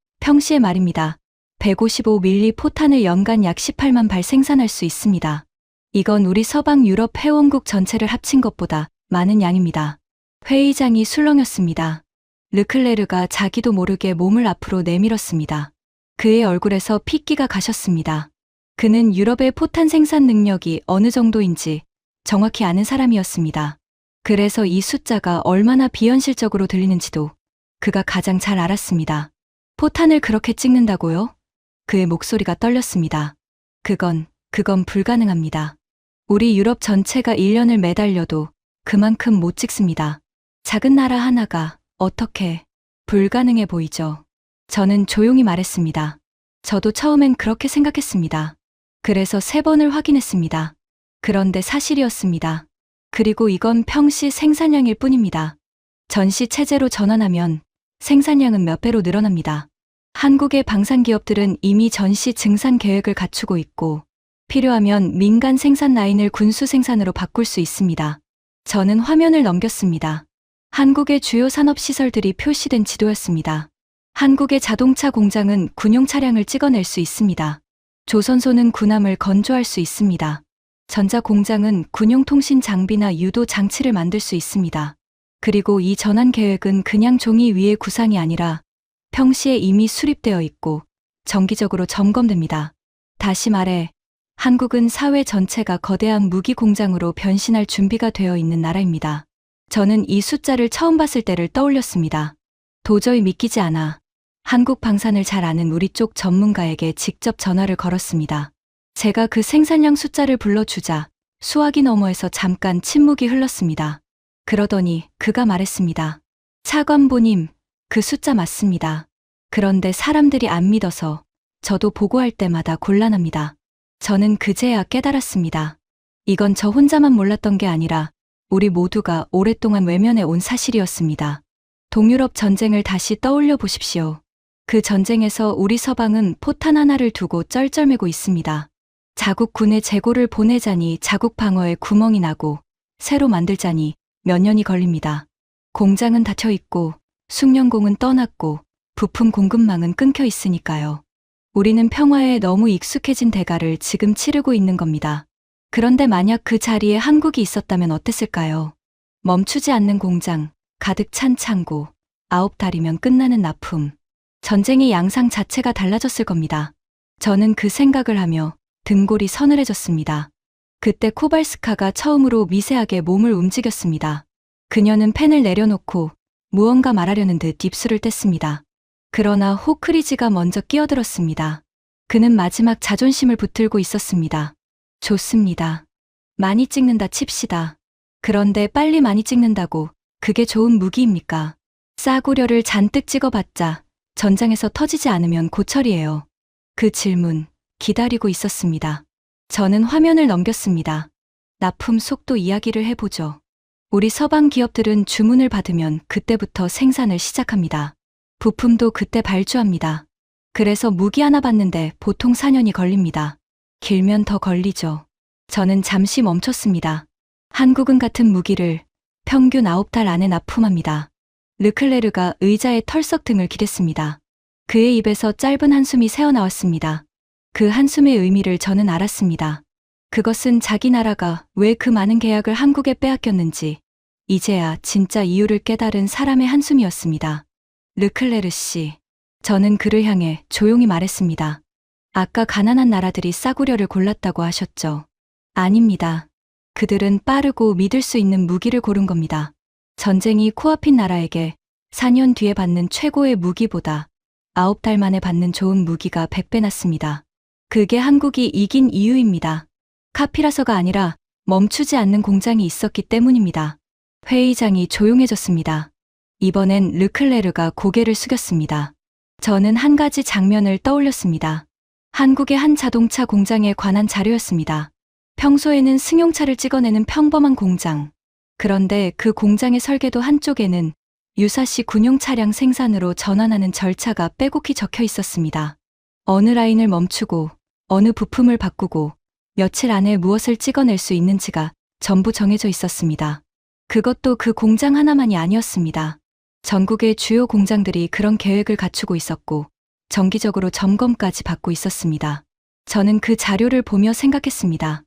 말입니다. 155mm 포탄을 연간 약 18만 발 생산할 수 있습니다. 이건 우리 서방 유럽 회원국 전체를 합친 것보다 많은 양입니다. 회의장이 술렁였습니다. 르클레르가 자기도 모르게 몸을 앞으로 내밀었습니다. 그의 얼굴에서 핏기가 가셨습니다. 그는 유럽의 포탄 생산 능력이 어느 정도인지 정확히 아는 사람이었습니다. 그래서 이 숫자가 얼마나 비현실적으로 들리는지도 그가 가장 잘 알았습니다. 포탄을 그렇게 찍는다고요? 그의 목소리가 떨렸습니다. 그건 불가능합니다. 우리 유럽 전체가 1년을 매달려도 그만큼 못 찍습니다. 작은 나라 하나가 어떻게 불가능해 보이죠? 저는 조용히 말했습니다. 저도 처음엔 그렇게 생각했습니다. 그래서 3번을 확인했습니다. 그런데 사실이었습니다. 그리고 이건 평시 생산량일 뿐입니다. 전시 체제로 전환하면 생산량은 몇 배로 늘어납니다. 한국의 방산기업들은 이미 전시 증산 계획을 갖추고 있고 필요하면 민간 생산 라인을 군수 생산으로 바꿀 수 있습니다. 저는 화면을 넘겼습니다. 한국의 주요 산업시설들이 표시된 지도였습니다. 한국의 자동차 공장은 군용 차량을 찍어낼 수 있습니다. 조선소는 군함을 건조할 수 있습니다. 전자 공장은 군용통신 장비나 유도 장치를 만들 수 있습니다. 그리고 이 전환 계획은 그냥 종이 위의 구상이 아니라 평시에 이미 수립되어 있고 정기적으로 점검됩니다. 다시 말해, 한국은 사회 전체가 거대한 무기 공장으로 변신할 준비가 되어 있는 나라입니다. 저는 이 숫자를 처음 봤을 때를 떠올렸습니다. 도저히 믿기지 않아 한국 방산을 잘 아는 우리 쪽 전문가에게 직접 전화를 걸었습니다. 제가 그 생산량 숫자를 불러주자 수화기 너머에서 잠깐 침묵이 흘렀습니다. 그러더니 그가 말했습니다. 차관보님, 그 숫자 맞습니다. 그런데 사람들이 안 믿어서 저도 보고할 때마다 곤란합니다. 저는 그제야 깨달았습니다. 이건 저 혼자만 몰랐던 게 아니라 우리 모두가 오랫동안 외면해 온 사실이었습니다. 동유럽 전쟁을 다시 떠올려 보십시오. 그 전쟁에서 우리 서방은 포탄 하나를 두고 쩔쩔매고 있습니다. 자국 군의 재고를 보내자니 자국 방어에 구멍이 나고 새로 만들자니 몇 년이 걸립니다. 공장은 닫혀 있고 숙련공은 떠났고 부품 공급망은 끊겨 있으니까요. 우리는 평화에 너무 익숙해진 대가를 지금 치르고 있는 겁니다. 그런데 만약 그 자리에 한국이 있었다면 어땠을까요? 멈추지 않는 공장, 가득 찬 창고, 9달이면 끝나는 납품. 전쟁의 양상 자체가 달라졌을 겁니다. 저는 그 생각을 하며 등골이 서늘해졌습니다. 그때 코발스카가 처음으로 미세하게 몸을 움직였습니다. 그녀는 펜을 내려놓고 무언가 말하려는 듯 입술을 뗐습니다. 그러나 호크리지가 먼저 끼어들었습니다. 그는 마지막 자존심을 붙들고 있었습니다. 좋습니다. 많이 찍는다 칩시다. 그런데 빨리 많이 찍는다고 그게 좋은 무기입니까? 싸구려를 잔뜩 찍어봤자 전장에서 터지지 않으면 고철이에요. 그 질문 기다리고 있었습니다. 저는 화면을 넘겼습니다. 납품 속도 이야기를 해보죠. 우리 서방 기업들은 주문을 받으면 그때부터 생산을 시작합니다. 부품도 그때 발주합니다. 그래서 무기 하나 받는데 보통 4년이 걸립니다. 길면 더 걸리죠. 저는 잠시 멈췄습니다. 한국은 같은 무기를 평균 9달 안에 납품합니다. 르클레르가 의자에 털썩 등을 기댔습니다. 그의 입에서 짧은 한숨이 새어나왔습니다. 그 한숨의 의미를 저는 알았습니다. 그것은 자기 나라가 왜 그 많은 계약을 한국에 빼앗겼는지 이제야 진짜 이유를 깨달은 사람의 한숨이었습니다. 르클레르 씨, 저는 그를 향해 조용히 말했습니다. 아까 가난한 나라들이 싸구려를 골랐다고 하셨죠? 아닙니다. 그들은 빠르고 믿을 수 있는 무기를 고른 겁니다. 전쟁이 코앞인 나라에게 4년 뒤에 받는 최고의 무기보다 9달 만에 받는 좋은 무기가 100배 낫습니다. 그게 한국이 이긴 이유입니다. 카피라서가 아니라 멈추지 않는 공장이 있었기 때문입니다. 회의장이 조용해졌습니다. 이번엔 르클레르가 고개를 숙였습니다. 저는 한 가지 장면을 떠올렸습니다. 한국의 한 자동차 공장에 관한 자료였습니다. 평소에는 승용차를 찍어내는 평범한 공장. 그런데 그 공장의 설계도 한쪽에는 유사시 군용 차량 생산으로 전환하는 절차가 빼곡히 적혀 있었습니다. 어느 라인을 멈추고 어느 부품을 바꾸고 며칠 안에 무엇을 찍어낼 수 있는지가 전부 정해져 있었습니다. 그것도 그 공장 하나만이 아니었습니다. 전국의 주요 공장들이 그런 계획을 갖추고 있었고 정기적으로 점검까지 받고 있었습니다. 저는 그 자료를 보며 생각했습니다.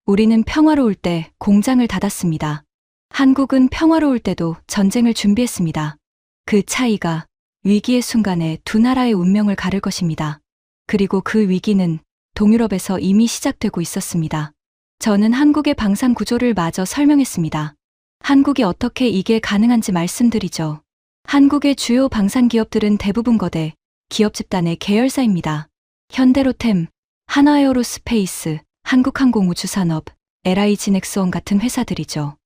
우리는 평화로울 때 공장을 닫았습니다. 한국은 평화로울 때도 전쟁을 준비했습니다. 그 차이가 위기의 순간에 두 나라의 운명을 가를 것입니다. 그리고 그 위기는 동유럽에서 이미 시작되고 있었습니다. 저는 한국의 방산 구조를 마저 설명했습니다. 한국이 어떻게 이게 가능한지 말씀드리죠. 한국의 주요 방산 기업들은 대부분 거대 기업 집단의 계열사입니다. 현대로템, 한화에어로스페이스, 한국항공우주산업, LI진엑스원 같은 회사들이죠.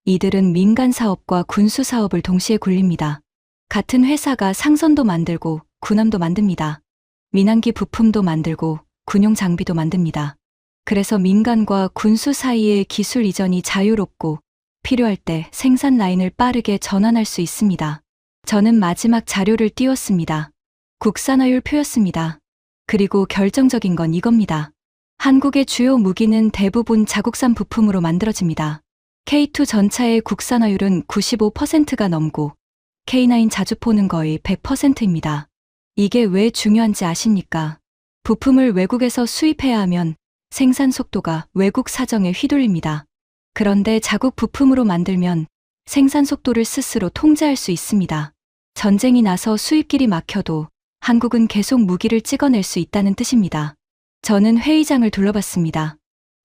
이들은 민간 사업과 군수 사업을 동시에 굴립니다. 같은 회사가 상선도 만들고 군함도 만듭니다. 민항기 부품도 만들고 군용 장비도 만듭니다. 그래서 민간과 군수 사이의 기술 이전이 자유롭고 필요할 때 생산 라인을 빠르게 전환할 수 있습니다. 저는 마지막 자료를 띄웠습니다. 국산화율 표였습니다. 그리고 결정적인 건 이겁니다. 한국의 주요 무기는 대부분 자국산 부품으로 만들어집니다. K2 전차의 국산화율은 95%가 넘고 K9 자주포는 거의 100%입니다. 이게 왜 중요한지 아십니까? 부품을 외국에서 수입해야 하면 생산 속도가 외국 사정에 휘둘립니다. 그런데 자국 부품으로 만들면 생산 속도를 스스로 통제할 수 있습니다. 전쟁이 나서 수입길이 막혀도 한국은 계속 무기를 찍어낼 수 있다는 뜻입니다. 저는 회의장을 둘러봤습니다.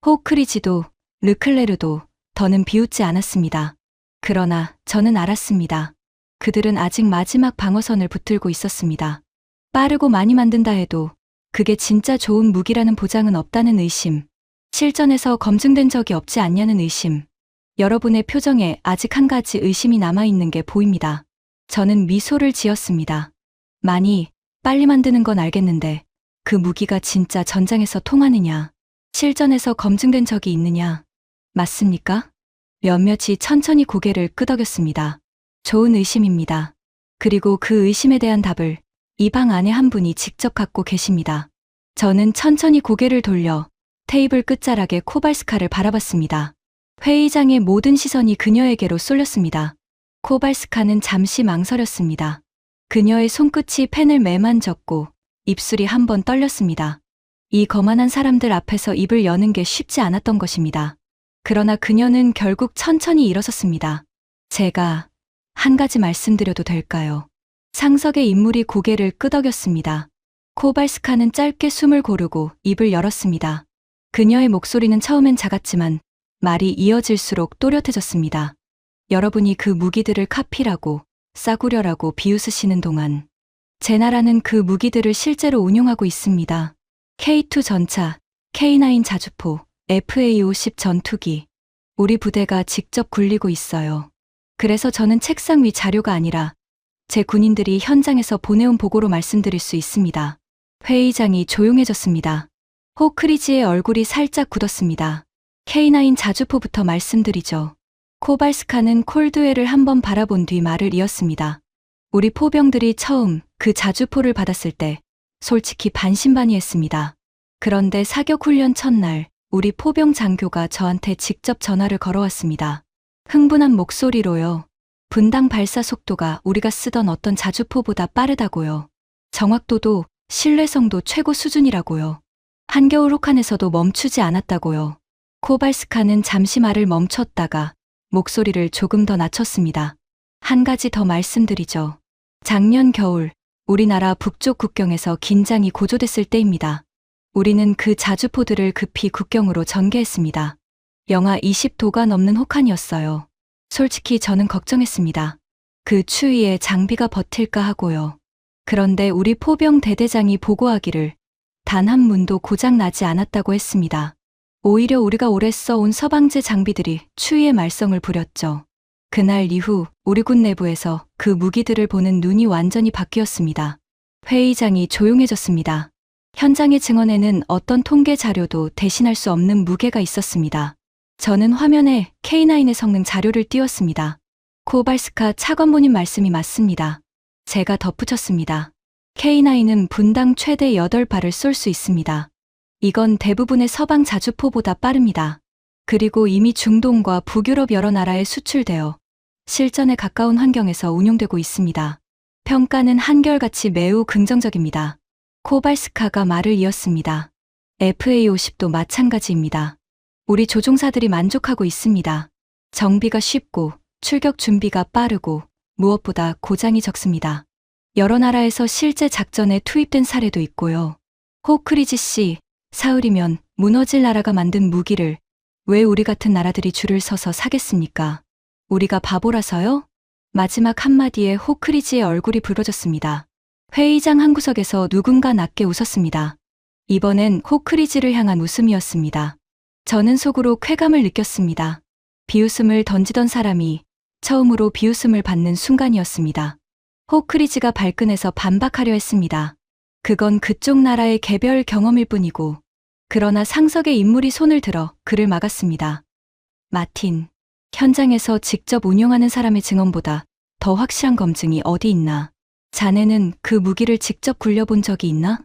호크리지도 르클레르도 더는 비웃지 않았습니다. 그러나 저는 알았습니다. 그들은 아직 마지막 방어선을 붙들고 있었습니다. 빠르고 많이 만든다 해도 그게 진짜 좋은 무기라는 보장은 없다는 의심, 실전에서 검증된 적이 없지 않냐는 의심. 여러분의 표정에 아직 한 가지 의심이 남아있는 게 보입니다. 저는 미소를 지었습니다. 많이, 빨리 만드는 건 알겠는데 그 무기가 진짜 전장에서 통하느냐, 실전에서 검증된 적이 있느냐, 맞습니까? 몇몇이 천천히 고개를 끄덕였습니다. 좋은 의심입니다. 그리고 그 의심에 대한 답을 이 방 안에 한 분이 직접 갖고 계십니다. 저는 천천히 고개를 돌려 테이블 끝자락에 코발스카를 바라봤습니다. 회의장의 모든 시선이 그녀에게로 쏠렸습니다. 코발스카는 잠시 망설였습니다. 그녀의 손끝이 펜을 매만졌고 입술이 한 번 떨렸습니다. 이 거만한 사람들 앞에서 입을 여는 게 쉽지 않았던 것입니다. 그러나 그녀는 결국 천천히 일어섰습니다. 제가 한 가지 말씀드려도 될까요? 상석의 인물이 고개를 끄덕였습니다. 코발스카는 짧게 숨을 고르고 입을 열었습니다. 그녀의 목소리는 처음엔 작았지만 말이 이어질수록 또렷해졌습니다. 여러분이 그 무기들을 카피라고, 싸구려라고 비웃으시는 동안 제 나라는 그 무기들을 실제로 운용하고 있습니다. K2 전차, K9 자주포, FA-50 전투기. 우리 부대가 직접 굴리고 있어요. 그래서 저는 책상 위 자료가 아니라 제 군인들이 현장에서 보내온 보고로 말씀드릴 수 있습니다. 회의장이 조용해졌습니다. 호크리지의 얼굴이 살짝 굳었습니다. K9 자주포부터 말씀드리죠. 코발스카는 콜드웰을 한번 바라본 뒤 말을 이었습니다. 우리 포병들이 처음 그 자주포를 받았을 때 솔직히 반신반의했습니다. 그런데 사격 훈련 첫날 우리 포병 장교가 저한테 직접 전화를 걸어왔습니다. 흥분한 목소리로요. 분당 발사 속도가 우리가 쓰던 어떤 자주포보다 빠르다고요. 정확도도 신뢰성도 최고 수준이라고요. 한겨울 혹한에서도 멈추지 않았다고요. 코발스카는 잠시 말을 멈췄다가 목소리를 조금 더 낮췄습니다. 한 가지 더 말씀드리죠. 작년 겨울 우리나라 북쪽 국경에서 긴장이 고조됐을 때입니다. 우리는 그 자주포들을 급히 국경으로 전개했습니다. 영하 20도가 넘는 혹한이었어요. 솔직히 저는 걱정했습니다. 그 추위에 장비가 버틸까 하고요. 그런데 우리 포병 대대장이 보고하기를 단 한 문도 고장 나지 않았다고 했습니다. 오히려 우리가 오래 써온 서방제 장비들이 추위의 말썽을 부렸죠. 그날 이후 우리 군 내부에서 그 무기들을 보는 눈이 완전히 바뀌었습니다. 회의장이 조용해졌습니다. 현장의 증언에는 어떤 통계 자료도 대신할 수 없는 무게가 있었습니다. 저는 화면에 K9의 성능 자료를 띄웠습니다. 코발스카 차관보님 말씀이 맞습니다. 제가 덧붙였습니다. K9은 분당 최대 8발을 쏠 수 있습니다. 이건 대부분의 서방 자주포보다 빠릅니다. 그리고 이미 중동과 북유럽 여러 나라에 수출되어 실전에 가까운 환경에서 운용되고 있습니다. 평가는 한결같이 매우 긍정적입니다. 코발스카가 말을 이었습니다. FA-50도 마찬가지입니다. 우리 조종사들이 만족하고 있습니다. 정비가 쉽고 출격 준비가 빠르고 무엇보다 고장이 적습니다. 여러 나라에서 실제 작전에 투입된 사례도 있고요. 호크리지 씨, 사흘이면 무너질 나라가 만든 무기를 왜 우리 같은 나라들이 줄을 서서 사겠습니까? 우리가 바보라서요? 마지막 한마디에 호크리지의 얼굴이 붉어졌습니다. 회의장 한 구석에서 누군가 낮게 웃었습니다. 이번엔 호크리지를 향한 웃음이었습니다. 저는 속으로 쾌감을 느꼈습니다. 비웃음을 던지던 사람이 처음으로 비웃음을 받는 순간이었습니다. 호크리지가 발끈해서 반박하려 했습니다. 그건 그쪽 나라의 개별 경험일 뿐이고, 그러나 상석의 인물이 손을 들어 그를 막았습니다. 마틴, 현장에서 직접 운용하는 사람의 증언보다 더 확실한 검증이 어디 있나? 자네는 그 무기를 직접 굴려본 적이 있나?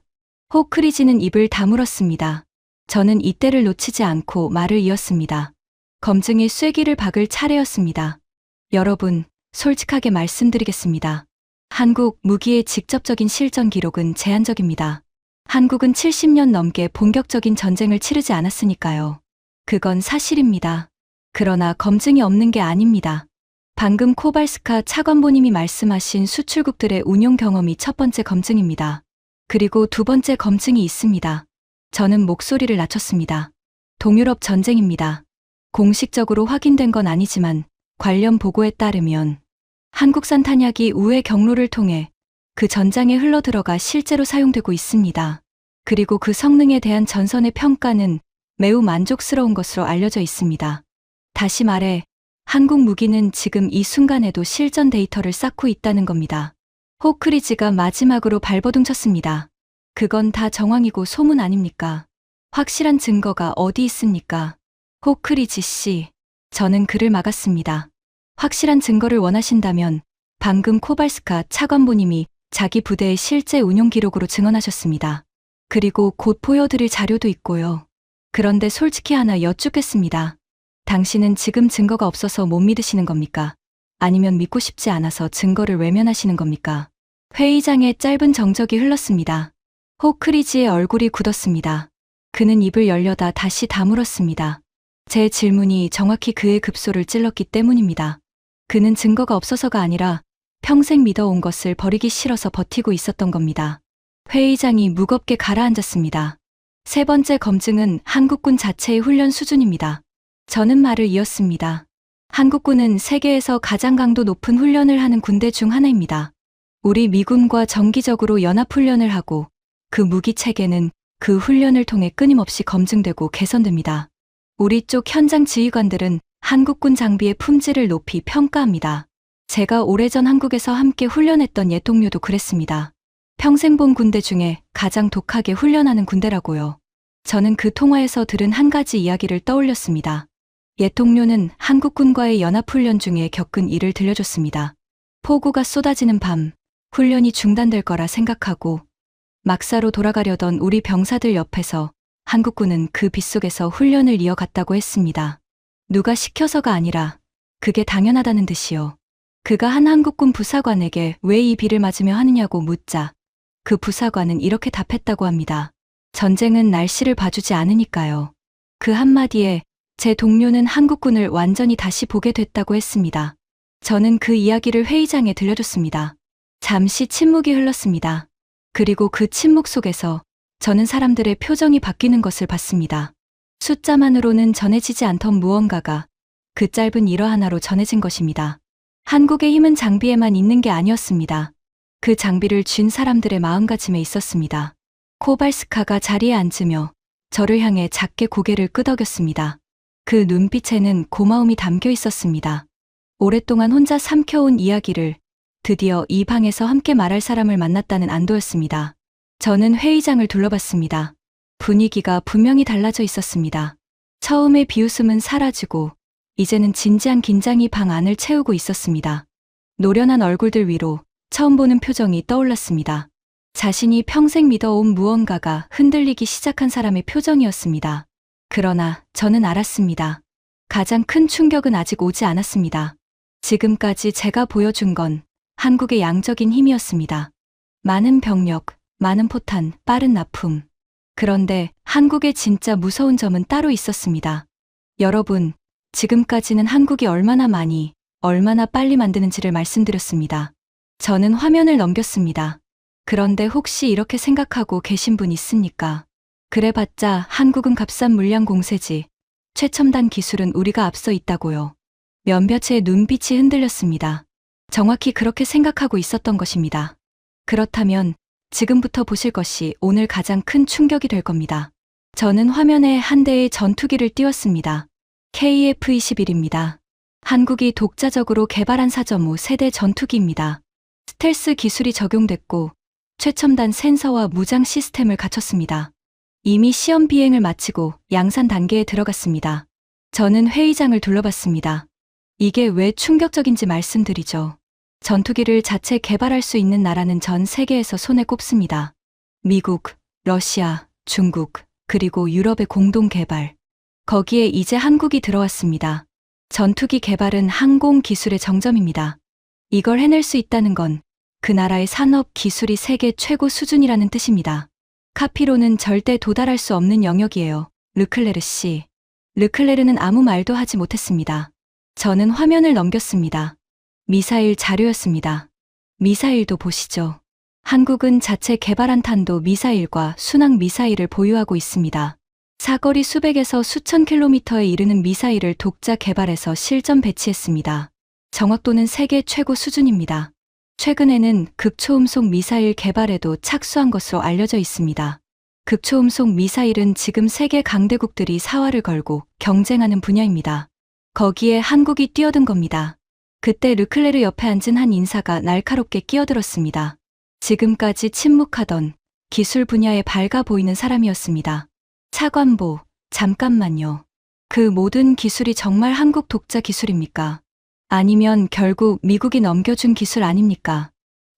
호크리지는 입을 다물었습니다. 저는 이때를 놓치지 않고 말을 이었습니다. 검증이 쐐기를 박을 차례였습니다. 여러분, 솔직하게 말씀드리겠습니다. 한국 무기의 직접적인 실전 기록은 제한적입니다. 한국은 70년 넘게 본격적인 전쟁을 치르지 않았으니까요. 그건 사실입니다. 그러나 검증이 없는 게 아닙니다. 방금 코발스카 차관보님이 말씀하신 수출국들의 운용 경험이 첫 번째 검증입니다. 그리고 두 번째 검증이 있습니다. 저는 목소리를 낮췄습니다. 동유럽 전쟁입니다. 공식적으로 확인된 건 아니지만 관련 보고에 따르면 한국산 탄약이 우회 경로를 통해 그 전장에 흘러들어가 실제로 사용되고 있습니다. 그리고 그 성능에 대한 전선의 평가는 매우 만족스러운 것으로 알려져 있습니다. 다시 말해 한국 무기는 지금 이 순간에도 실전 데이터를 쌓고 있다는 겁니다. 호크리지가 마지막으로 발버둥 쳤습니다. 그건 다 정황이고 소문 아닙니까? 확실한 증거가 어디 있습니까? 호크리지 씨, 저는 그를 막았습니다. 확실한 증거를 원하신다면 방금 코발스카 차관보님이 자기 부대의 실제 운용 기록으로 증언하셨습니다. 그리고 곧 보여드릴 자료도 있고요. 그런데 솔직히 하나 여쭙겠습니다. 당신은 지금 증거가 없어서 못 믿으시는 겁니까? 아니면 믿고 싶지 않아서 증거를 외면하시는 겁니까? 회의장에 짧은 정적이 흘렀습니다. 호크리지의 얼굴이 굳었습니다. 그는 입을 열려다 다시 다물었습니다. 제 질문이 정확히 그의 급소를 찔렀기 때문입니다. 그는 증거가 없어서가 아니라 평생 믿어온 것을 버리기 싫어서 버티고 있었던 겁니다. 회의장이 무겁게 가라앉았습니다. 세 번째 검증은 한국군 자체의 훈련 수준입니다. 저는 말을 이었습니다. 한국군은 세계에서 가장 강도 높은 훈련을 하는 군대 중 하나입니다. 우리 미군과 정기적으로 연합훈련을 하고 그 무기 체계는 그 훈련을 통해 끊임없이 검증되고 개선됩니다. 우리 쪽 현장 지휘관들은 한국군 장비의 품질을 높이 평가합니다. 제가 오래전 한국에서 함께 훈련했던 옛 동료도 그랬습니다. 평생 본 군대 중에 가장 독하게 훈련하는 군대라고요. 저는 그 통화에서 들은 한 가지 이야기를 떠올렸습니다. 옛 동료는 한국군과의 연합훈련 중에 겪은 일을 들려줬습니다. 폭우가 쏟아지는 밤, 훈련이 중단될 거라 생각하고 막사로 돌아가려던 우리 병사들 옆에서 한국군은 그 빗속에서 훈련을 이어갔다고 했습니다. 누가 시켜서가 아니라 그게 당연하다는 듯이요. 그가 한 한국군 부사관에게 왜 이 비를 맞으며 하느냐고 묻자 그 부사관은 이렇게 답했다고 합니다. 전쟁은 날씨를 봐주지 않으니까요. 그 한마디에 제 동료는 한국군을 완전히 다시 보게 됐다고 했습니다. 저는 그 이야기를 회의장에 들려줬습니다. 잠시 침묵이 흘렀습니다. 그리고 그 침묵 속에서 저는 사람들의 표정이 바뀌는 것을 봤습니다. 숫자만으로는 전해지지 않던 무언가가 그 짧은 일화 하나로 전해진 것입니다. 한국의 힘은 장비에만 있는 게 아니었습니다. 그 장비를 쥔 사람들의 마음가짐에 있었습니다. 코발스카가 자리에 앉으며 저를 향해 작게 고개를 끄덕였습니다. 그 눈빛에는 고마움이 담겨 있었습니다. 오랫동안 혼자 삼켜온 이야기를 드디어 이 방에서 함께 말할 사람을 만났다는 안도였습니다. 저는 회의장을 둘러봤습니다. 분위기가 분명히 달라져 있었습니다. 처음의 비웃음은 사라지고 이제는 진지한 긴장이 방 안을 채우고 있었습니다. 노련한 얼굴들 위로 처음 보는 표정이 떠올랐습니다. 자신이 평생 믿어온 무언가가 흔들리기 시작한 사람의 표정이었습니다. 그러나 저는 알았습니다. 가장 큰 충격은 아직 오지 않았습니다. 지금까지 제가 보여준 건 한국의 양적인 힘이었습니다. 많은 병력, 많은 포탄, 빠른 납품. 그런데 한국의 진짜 무서운 점은 따로 있었습니다. 여러분, 지금까지는 한국이 얼마나 많이, 얼마나 빨리 만드는지를 말씀드렸습니다. 저는 화면을 넘겼습니다. 그런데 혹시 이렇게 생각하고 계신 분 있습니까? 그래봤자 한국은 값싼 물량 공세지. 최첨단 기술은 우리가 앞서 있다고요. 몇몇의 눈빛이 흔들렸습니다. 정확히 그렇게 생각하고 있었던 것입니다. 그렇다면 지금부터 보실 것이 오늘 가장 큰 충격이 될 겁니다. 저는 화면에 한 대의 전투기를 띄웠습니다. KF-21입니다. 한국이 독자적으로 개발한 4.5 세대 전투기입니다. 스텔스 기술이 적용됐고 최첨단 센서와 무장 시스템을 갖췄습니다. 이미 시험 비행을 마치고 양산 단계에 들어갔습니다. 저는 회의장을 둘러봤습니다. 이게 왜 충격적인지 말씀드리죠. 전투기를 자체 개발할 수 있는 나라는 전 세계에서 손에 꼽습니다. 미국, 러시아, 중국, 그리고 유럽의 공동 개발. 거기에 이제 한국이 들어왔습니다. 전투기 개발은 항공 기술의 정점입니다. 이걸 해낼 수 있다는 건 그 나라의 산업 기술이 세계 최고 수준이라는 뜻입니다. 카피로는 절대 도달할 수 없는 영역이에요. 르클레르 씨. 르클레르는 아무 말도 하지 못했습니다. 저는 화면을 넘겼습니다. 미사일 자료였습니다. 미사일도 보시죠. 한국은 자체 개발한 탄도 미사일과 순항 미사일을 보유하고 있습니다. 사거리 수백에서 수천 킬로미터에 이르는 미사일을 독자 개발해서 실전 배치했습니다. 정확도는 세계 최고 수준입니다. 최근에는 극초음속 미사일 개발에도 착수한 것으로 알려져 있습니다. 극초음속 미사일은 지금 세계 강대국들이 사활을 걸고 경쟁하는 분야입니다. 거기에 한국이 뛰어든 겁니다. 그때 르클레르 옆에 앉은 한 인사가 날카롭게 끼어들었습니다. 지금까지 침묵하던 기술 분야에 밝아 보이는 사람이었습니다. 차관보, 잠깐만요. 그 모든 기술이 정말 한국 독자 기술입니까? 아니면 결국 미국이 넘겨준 기술 아닙니까?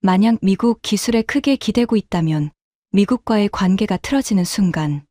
만약 미국 기술에 크게 기대고 있다면 미국과의 관계가 틀어지는 순간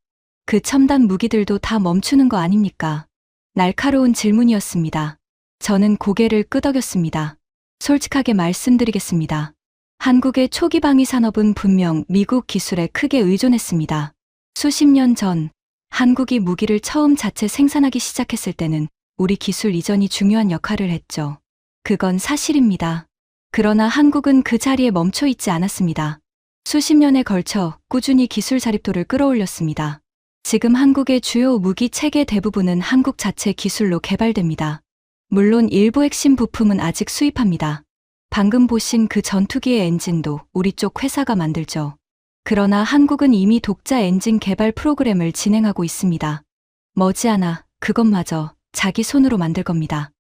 그 첨단 무기들도 다 멈추는 거 아닙니까? 날카로운 질문이었습니다. 저는 고개를 끄덕였습니다. 솔직하게 말씀드리겠습니다. 한국의 초기 방위 산업은 분명 미국 기술에 크게 의존했습니다. 수십 년 전 한국이 무기를 처음 자체 생산하기 시작했을 때는 우리 기술 이전이 중요한 역할을 했죠. 그건 사실입니다. 그러나 한국은 그 자리에 멈춰 있지 않았습니다. 수십 년에 걸쳐 꾸준히 기술 자립도를 끌어올렸습니다. 지금 한국의 주요 무기 체계 대부분은 한국 자체 기술로 개발됩니다. 물론 일부 핵심 부품은 아직 수입합니다. 방금 보신 그 전투기의 엔진도 우리 쪽 회사가 만들죠. 그러나 한국은 이미 독자 엔진 개발 프로그램을 진행하고 있습니다. 머지않아 그것마저 자기 손으로 만들 겁니다.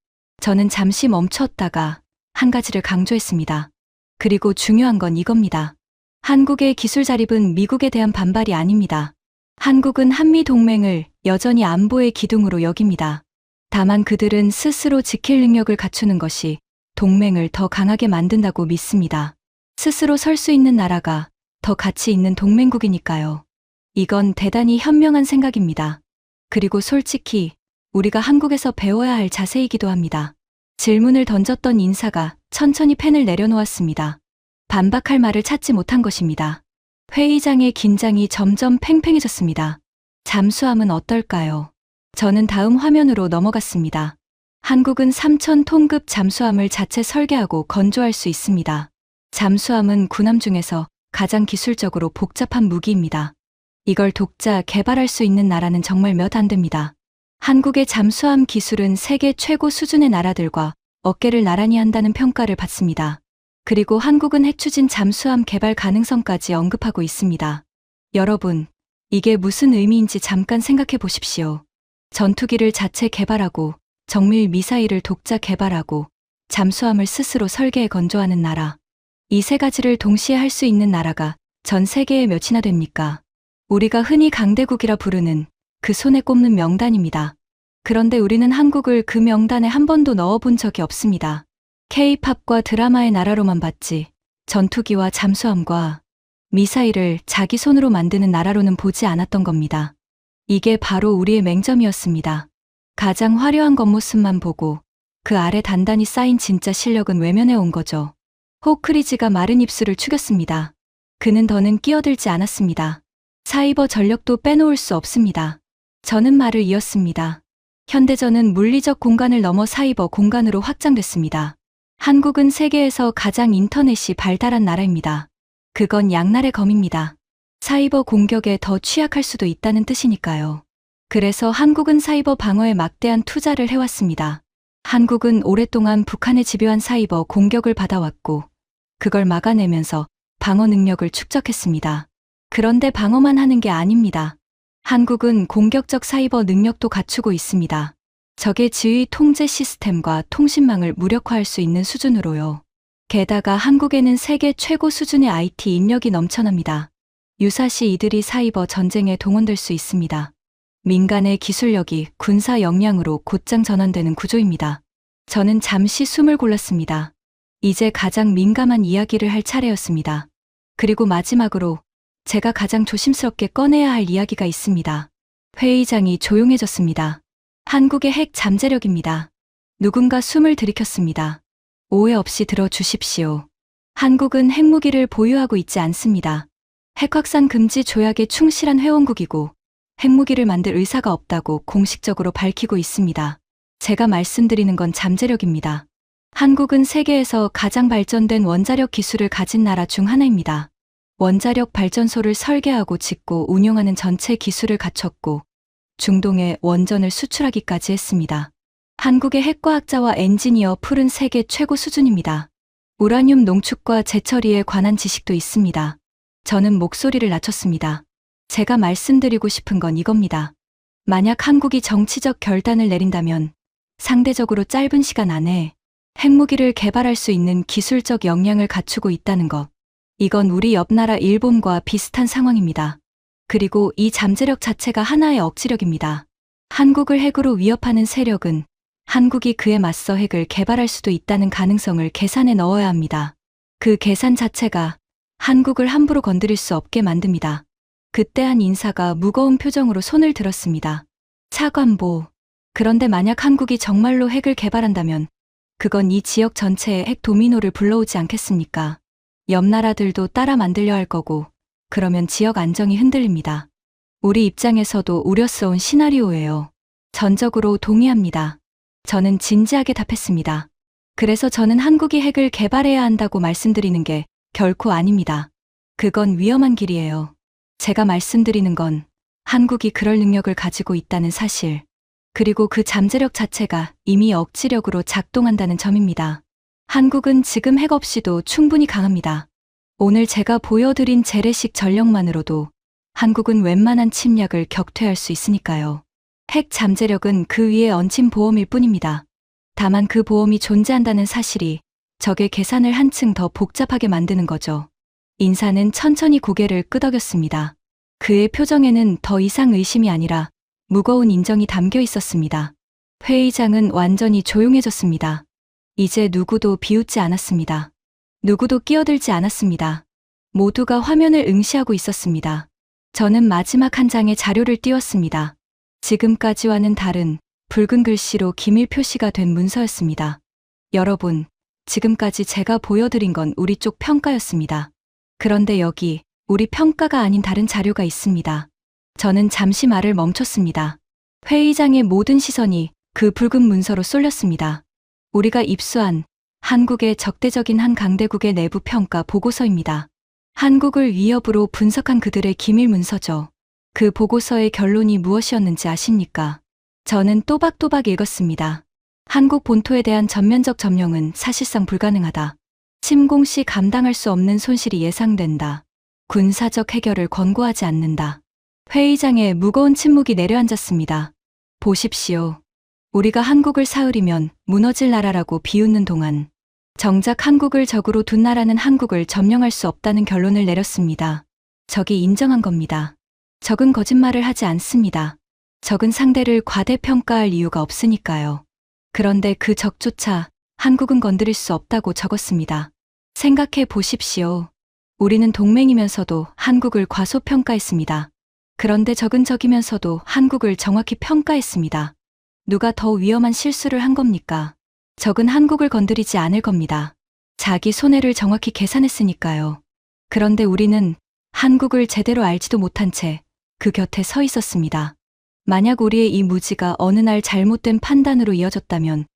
저는 잠시 멈췄다가 한 가지를 강조했습니다. 그리고 중요한 건 이겁니다. 한국의 기술 자립은 미국에 대한 반발이 아닙니다. 한국은 한미 동맹을 여전히 안보의 기둥으로 여깁니다. 다만 그들은 스스로 지킬 능력을 갖추는 것이 동맹을 더 강하게 만든다고 믿습니다. 스스로 설 수 있는 나라가 더 가치 있는 동맹국이니까요. 이건 대단히 현명한 생각입니다. 그리고 솔직히 우리가 한국에서 배워야 할 자세이기도 합니다. 질문을 던졌던 인사가 천천히 펜을 내려놓았습니다. 반박할 말을 찾지 못한 것입니다. 회의장의 긴장이 점점 팽팽해졌습니다. 잠수함은 어떨까요? 저는 다음 화면으로 넘어갔습니다. 한국은 3,000톤급 잠수함을 자체 설계하고 건조할 수 있습니다. 잠수함은 군함 중에서 가장 기술적으로 복잡한 무기입니다. 이걸 독자 개발할 수 있는 나라는 정말 몇 안 됩니다. 한국의 잠수함 기술은 세계 최고 수준의 나라들과 어깨를 나란히 한다는 평가를 받습니다. 그리고 한국은 핵추진 잠수함 개발 가능성까지 언급하고 있습니다. 여러분, 이게 무슨 의미인지 잠깐 생각해 보십시오. 전투기를 자체 개발하고 정밀 미사일을 독자 개발하고 잠수함을 스스로 설계해 건조하는 나라. 이 세 가지를 동시에 할 수 있는 나라가 전 세계에 몇이나 됩니까? 우리가 흔히 강대국이라 부르는 그 손에 꼽는 명단입니다. 그런데 우리는 한국을 그 명단에 한 번도 넣어본 적이 없습니다. K-팝과 드라마의 나라로만 봤지 전투기와 잠수함과 미사일을 자기 손으로 만드는 나라로는 보지 않았던 겁니다. 이게 바로 우리의 맹점이었습니다. 가장 화려한 겉모습만 보고 그 아래 단단히 쌓인 진짜 실력은 외면해 온 거죠. 호크리지가 마른 입술을 축였습니다. 그는 더는 끼어들지 않았습니다. 사이버 전력도 빼놓을 수 없습니다. 저는 말을 이었습니다. 현대전은 물리적 공간을 넘어 사이버 공간으로 확장됐습니다. 한국은 세계에서 가장 인터넷이 발달한 나라입니다. 그건 양날의 검입니다. 사이버 공격에 더 취약할 수도 있다는 뜻이니까요. 그래서 한국은 사이버 방어에 막대한 투자를 해왔습니다. 한국은 오랫동안 북한의 집요한 사이버 공격을 받아왔고 그걸 막아내면서 방어 능력을 축적했습니다. 그런데 방어만 하는 게 아닙니다. 한국은 공격적 사이버 능력도 갖추고 있습니다. 적의 지휘 통제 시스템과 통신망을 무력화할 수 있는 수준으로요. 게다가 한국에는 세계 최고 수준의 IT 인력이 넘쳐납니다. 유사시 이들이 사이버 전쟁에 동원될 수 있습니다. 민간의 기술력이 군사 역량으로 곧장 전환되는 구조입니다. 저는 잠시 숨을 골랐습니다. 이제 가장 민감한 이야기를 할 차례였습니다. 그리고 마지막으로 제가 가장 조심스럽게 꺼내야 할 이야기가 있습니다. 회의장이 조용해졌습니다. 한국의 핵 잠재력입니다. 누군가 숨을 들이켰습니다. 오해 없이 들어주십시오. 한국은 핵무기를 보유하고 있지 않습니다. 핵 확산 금지 조약에 충실한 회원국이고 핵무기를 만들 의사가 없다고 공식적으로 밝히고 있습니다. 제가 말씀드리는 건 잠재력입니다. 한국은 세계에서 가장 발전된 원자력 기술을 가진 나라 중 하나입니다. 원자력 발전소를 설계하고 짓고 운용하는 전체 기술을 갖췄고 중동에 원전을 수출하기까지 했습니다. 한국의 핵과학자와 엔지니어 풀은 세계 최고 수준입니다. 우라늄 농축과 재처리에 관한 지식도 있습니다. 저는 목소리를 낮췄습니다. 제가 말씀드리고 싶은 건 이겁니다. 만약 한국이 정치적 결단을 내린다면 상대적으로 짧은 시간 안에 핵무기를 개발할 수 있는 기술적 역량을 갖추고 있다는 것. 이건 우리 옆 나라 일본과 비슷한 상황입니다. 그리고 이 잠재력 자체가 하나의 억지력입니다. 한국을 핵으로 위협하는 세력은 한국이 그에 맞서 핵을 개발할 수도 있다는 가능성을 계산에 넣어야 합니다. 그 계산 자체가 한국을 함부로 건드릴 수 없게 만듭니다. 그때 한 인사가 무거운 표정으로 손을 들었습니다. 차관보. 그런데 만약 한국이 정말로 핵을 개발한다면 그건 이 지역 전체에 핵 도미노를 불러오지 않겠습니까? 옆 나라들도 따라 만들려 할 거고 그러면 지역 안정이 흔들립니다. 우리 입장에서도 우려스러운 시나리오예요. 전적으로 동의합니다. 저는 진지하게 답했습니다. 그래서 저는 한국이 핵을 개발해야 한다고 말씀드리는 게 결코 아닙니다. 그건 위험한 길이에요. 제가 말씀드리는 건 한국이 그럴 능력을 가지고 있다는 사실, 그리고 그 잠재력 자체가 이미 억지력으로 작동한다는 점입니다. 한국은 지금 핵 없이도 충분히 강합니다. 오늘 제가 보여드린 재래식 전력만으로도 한국은 웬만한 침략을 격퇴할 수 있으니까요. 핵 잠재력은 그 위에 얹힌 보험일 뿐입니다. 다만 그 보험이 존재한다는 사실이 적의 계산을 한층 더 복잡하게 만드는 거죠. 인사는 천천히 고개를 끄덕였습니다. 그의 표정에는 더 이상 의심이 아니라 무거운 인정이 담겨 있었습니다. 회의장은 완전히 조용해졌습니다. 이제 누구도 비웃지 않았습니다. 누구도 끼어들지 않았습니다. 모두가 화면을 응시하고 있었습니다. 저는 마지막 한 장의 자료를 띄웠습니다. 지금까지와는 다른 붉은 글씨로 기밀 표시가 된 문서였습니다. 여러분, 지금까지 제가 보여드린 건 우리 쪽 평가였습니다. 그런데 여기 우리 평가가 아닌 다른 자료가 있습니다. 저는 잠시 말을 멈췄습니다. 회의장의 모든 시선이 그 붉은 문서로 쏠렸습니다. 우리가 입수한 한국의 적대적인 한 강대국의 내부 평가 보고서입니다. 한국을 위협으로 분석한 그들의 기밀 문서죠. 그 보고서의 결론이 무엇이었는지 아십니까? 저는 또박또박 읽었습니다. 한국 본토에 대한 전면적 점령은 사실상 불가능하다. 침공 시 감당할 수 없는 손실이 예상된다. 군사적 해결을 권고하지 않는다. 회의장에 무거운 침묵이 내려앉았습니다. 보십시오. 우리가 한국을 사흘이면 무너질 나라라고 비웃는 동안 정작 한국을 적으로 둔 나라는 한국을 점령할 수 없다는 결론을 내렸습니다. 적이 인정한 겁니다. 적은 거짓말을 하지 않습니다. 적은 상대를 과대평가할 이유가 없으니까요. 그런데 그 적조차 한국은 건드릴 수 없다고 적었습니다. 생각해 보십시오. 우리는 동맹이면서도 한국을 과소평가했습니다. 그런데 적은 적이면서도 한국을 정확히 평가했습니다. 누가 더 위험한 실수를 한 겁니까? 적은 한국을 건드리지 않을 겁니다. 자기 손해를 정확히 계산했으니까요. 그런데 우리는 한국을 제대로 알지도 못한 채 그 곁에 서 있었습니다. 만약 우리의 이 무지가 어느 날 잘못된 판단으로 이어졌다면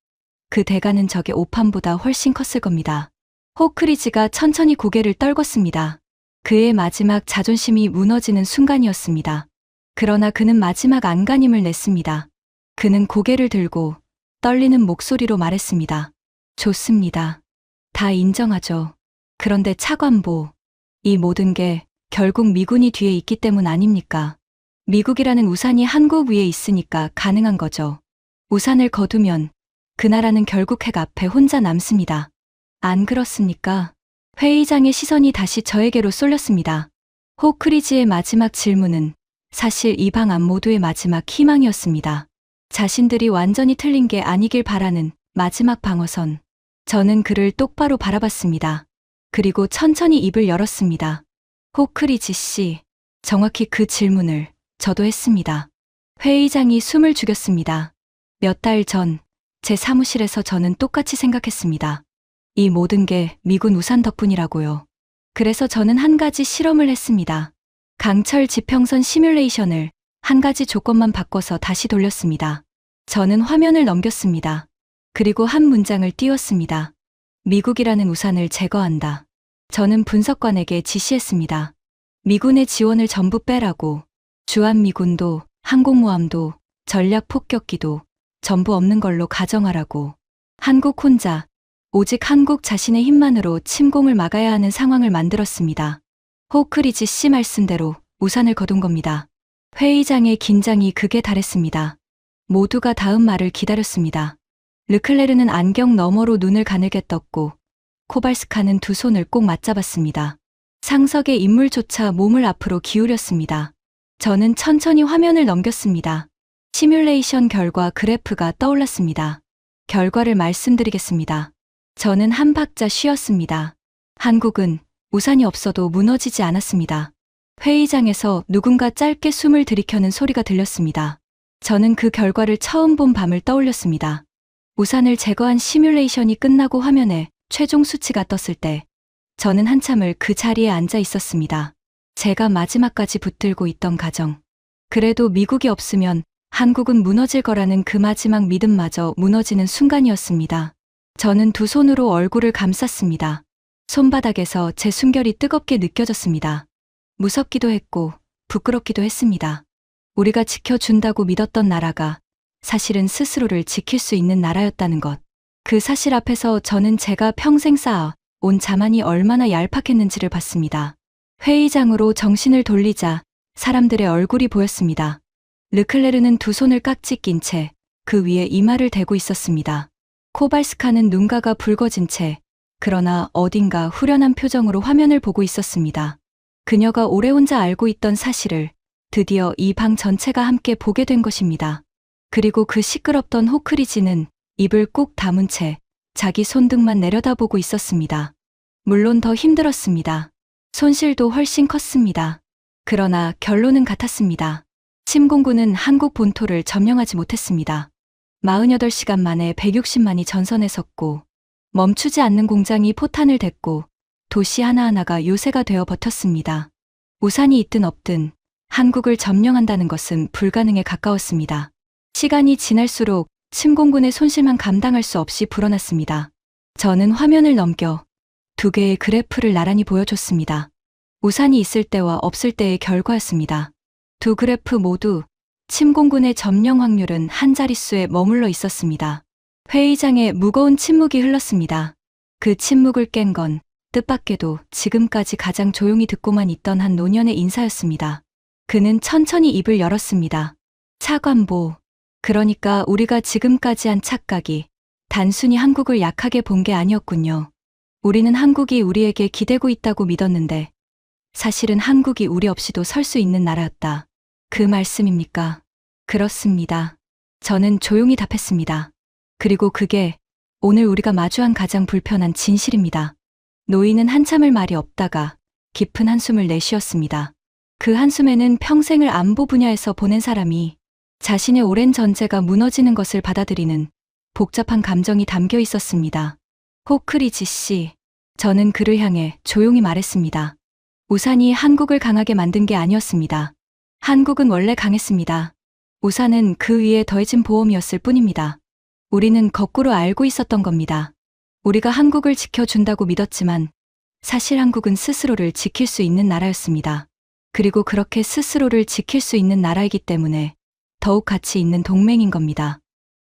그 대가는 적의 오판보다 훨씬 컸을 겁니다. 호크리지가 천천히 고개를 떨궜습니다. 그의 마지막 자존심이 무너지는 순간이었습니다. 그러나 그는 마지막 안간힘을 냈습니다. 그는 고개를 들고 떨리는 목소리로 말했습니다. 좋습니다. 다 인정하죠. 그런데 차관보, 이 모든 게 결국 미군이 뒤에 있기 때문 아닙니까? 미국이라는 우산이 한국 위에 있으니까 가능한 거죠. 우산을 거두면 그 나라는 결국 핵 앞에 혼자 남습니다. 안 그렇습니까? 회의장의 시선이 다시 저에게로 쏠렸습니다. 호크리지의 마지막 질문은 사실 이 방 안 모두의 마지막 희망이었습니다. 자신들이 완전히 틀린 게 아니길 바라는 마지막 방어선. 저는 그를 똑바로 바라봤습니다. 그리고 천천히 입을 열었습니다. 호크리지 씨, 정확히 그 질문을 저도 했습니다. 회의장이 숨을 죽였습니다. 몇 달 전 제 사무실에서 저는 똑같이 생각했습니다. 이 모든 게 미군 우산 덕분이라고요. 그래서 저는 한 가지 실험을 했습니다. 강철 지평선 시뮬레이션을 한 가지 조건만 바꿔서 다시 돌렸습니다. 저는 화면을 넘겼습니다. 그리고 한 문장을 띄웠습니다. 미국이라는 우산을 제거한다. 저는 분석관에게 지시했습니다. 미군의 지원을 전부 빼라고. 주한미군도, 항공모함도, 전략폭격기도 전부 없는 걸로 가정하라고. 한국 혼자, 오직 한국 자신의 힘만으로 침공을 막아야 하는 상황을 만들었습니다. 호크리지 씨 말씀대로 우산을 거둔 겁니다. 회의장의 긴장이 극에 달했습니다. 모두가 다음 말을 기다렸습니다. 르클레르는 안경 너머로 눈을 가늘게 떴고 코발스카는 두 손을 꼭 맞잡았습니다. 상석의 인물조차 몸을 앞으로 기울였습니다. 저는 천천히 화면을 넘겼습니다. 시뮬레이션 결과 그래프가 떠올랐습니다. 결과를 말씀드리겠습니다. 저는 한 박자 쉬었습니다. 한국은 우산이 없어도 무너지지 않았습니다. 회의장에서 누군가 짧게 숨을 들이켜는 소리가 들렸습니다. 저는 그 결과를 처음 본 밤을 떠올렸습니다. 우산을 제거한 시뮬레이션이 끝나고 화면에 최종 수치가 떴을 때 저는 한참을 그 자리에 앉아 있었습니다. 제가 마지막까지 붙들고 있던 가정. 그래도 미국이 없으면 한국은 무너질 거라는 그 마지막 믿음마저 무너지는 순간이었습니다. 저는 두 손으로 얼굴을 감쌌습니다. 손바닥에서 제 숨결이 뜨겁게 느껴졌습니다. 무섭기도 했고 부끄럽기도 했습니다. 우리가 지켜준다고 믿었던 나라가 사실은 스스로를 지킬 수 있는 나라였다는 것. 그 사실 앞에서 저는 제가 평생 쌓아 온 자만이 얼마나 얄팍했는지를 봤습니다. 회의장으로 정신을 돌리자 사람들의 얼굴이 보였습니다. 르클레르는 두 손을 깍지 낀 채 그 위에 이마를 대고 있었습니다. 코발스카는 눈가가 붉어진 채 그러나 어딘가 후련한 표정으로 화면을 보고 있었습니다. 그녀가 오래 혼자 알고 있던 사실을 드디어 이 방 전체가 함께 보게 된 것입니다. 그리고 그 시끄럽던 호크리지는 입을 꾹 다문 채 자기 손등만 내려다보고 있었습니다. 물론 더 힘들었습니다. 손실도 훨씬 컸습니다. 그러나 결론은 같았습니다. 침공군은 한국 본토를 점령하지 못했습니다. 48시간 만에 160만이 전선에 섰고 멈추지 않는 공장이 포탄을 댔고 도시 하나하나가 요새가 되어 버텼습니다. 우산이 있든 없든 한국을 점령한다는 것은 불가능에 가까웠습니다. 시간이 지날수록 침공군의 손실만 감당할 수 없이 불어났습니다. 저는 화면을 넘겨 두 개의 그래프를 나란히 보여줬습니다. 우산이 있을 때와 없을 때의 결과였습니다. 두 그래프 모두 침공군의 점령 확률은 한 자릿수에 머물러 있었습니다. 회의장에 무거운 침묵이 흘렀습니다. 그 침묵을 깬 건 뜻밖에도 지금까지 가장 조용히 듣고만 있던 한 노년의 인사였습니다. 그는 천천히 입을 열었습니다. 차관보. 그러니까 우리가 지금까지 한 착각이 단순히 한국을 약하게 본 게 아니었군요. 우리는 한국이 우리에게 기대고 있다고 믿었는데 사실은 한국이 우리 없이도 설 수 있는 나라였다. 그 말씀입니까? 그렇습니다. 저는 조용히 답했습니다. 그리고 그게 오늘 우리가 마주한 가장 불편한 진실입니다. 노인은 한참을 말이 없다가 깊은 한숨을 내쉬었습니다. 그 한숨에는 평생을 안보 분야에서 보낸 사람이 자신의 오랜 전제가 무너지는 것을 받아들이는 복잡한 감정이 담겨 있었습니다. 호크리지 씨, 저는 그를 향해 조용히 말했습니다. 우산이 한국을 강하게 만든 게 아니었습니다. 한국은 원래 강했습니다. 우산은 그 위에 더해진 보험이었을 뿐입니다. 우리는 거꾸로 알고 있었던 겁니다. 우리가 한국을 지켜준다고 믿었지만 사실 한국은 스스로를 지킬 수 있는 나라였습니다. 그리고 그렇게 스스로를 지킬 수 있는 나라이기 때문에 더욱 가치 있는 동맹인 겁니다.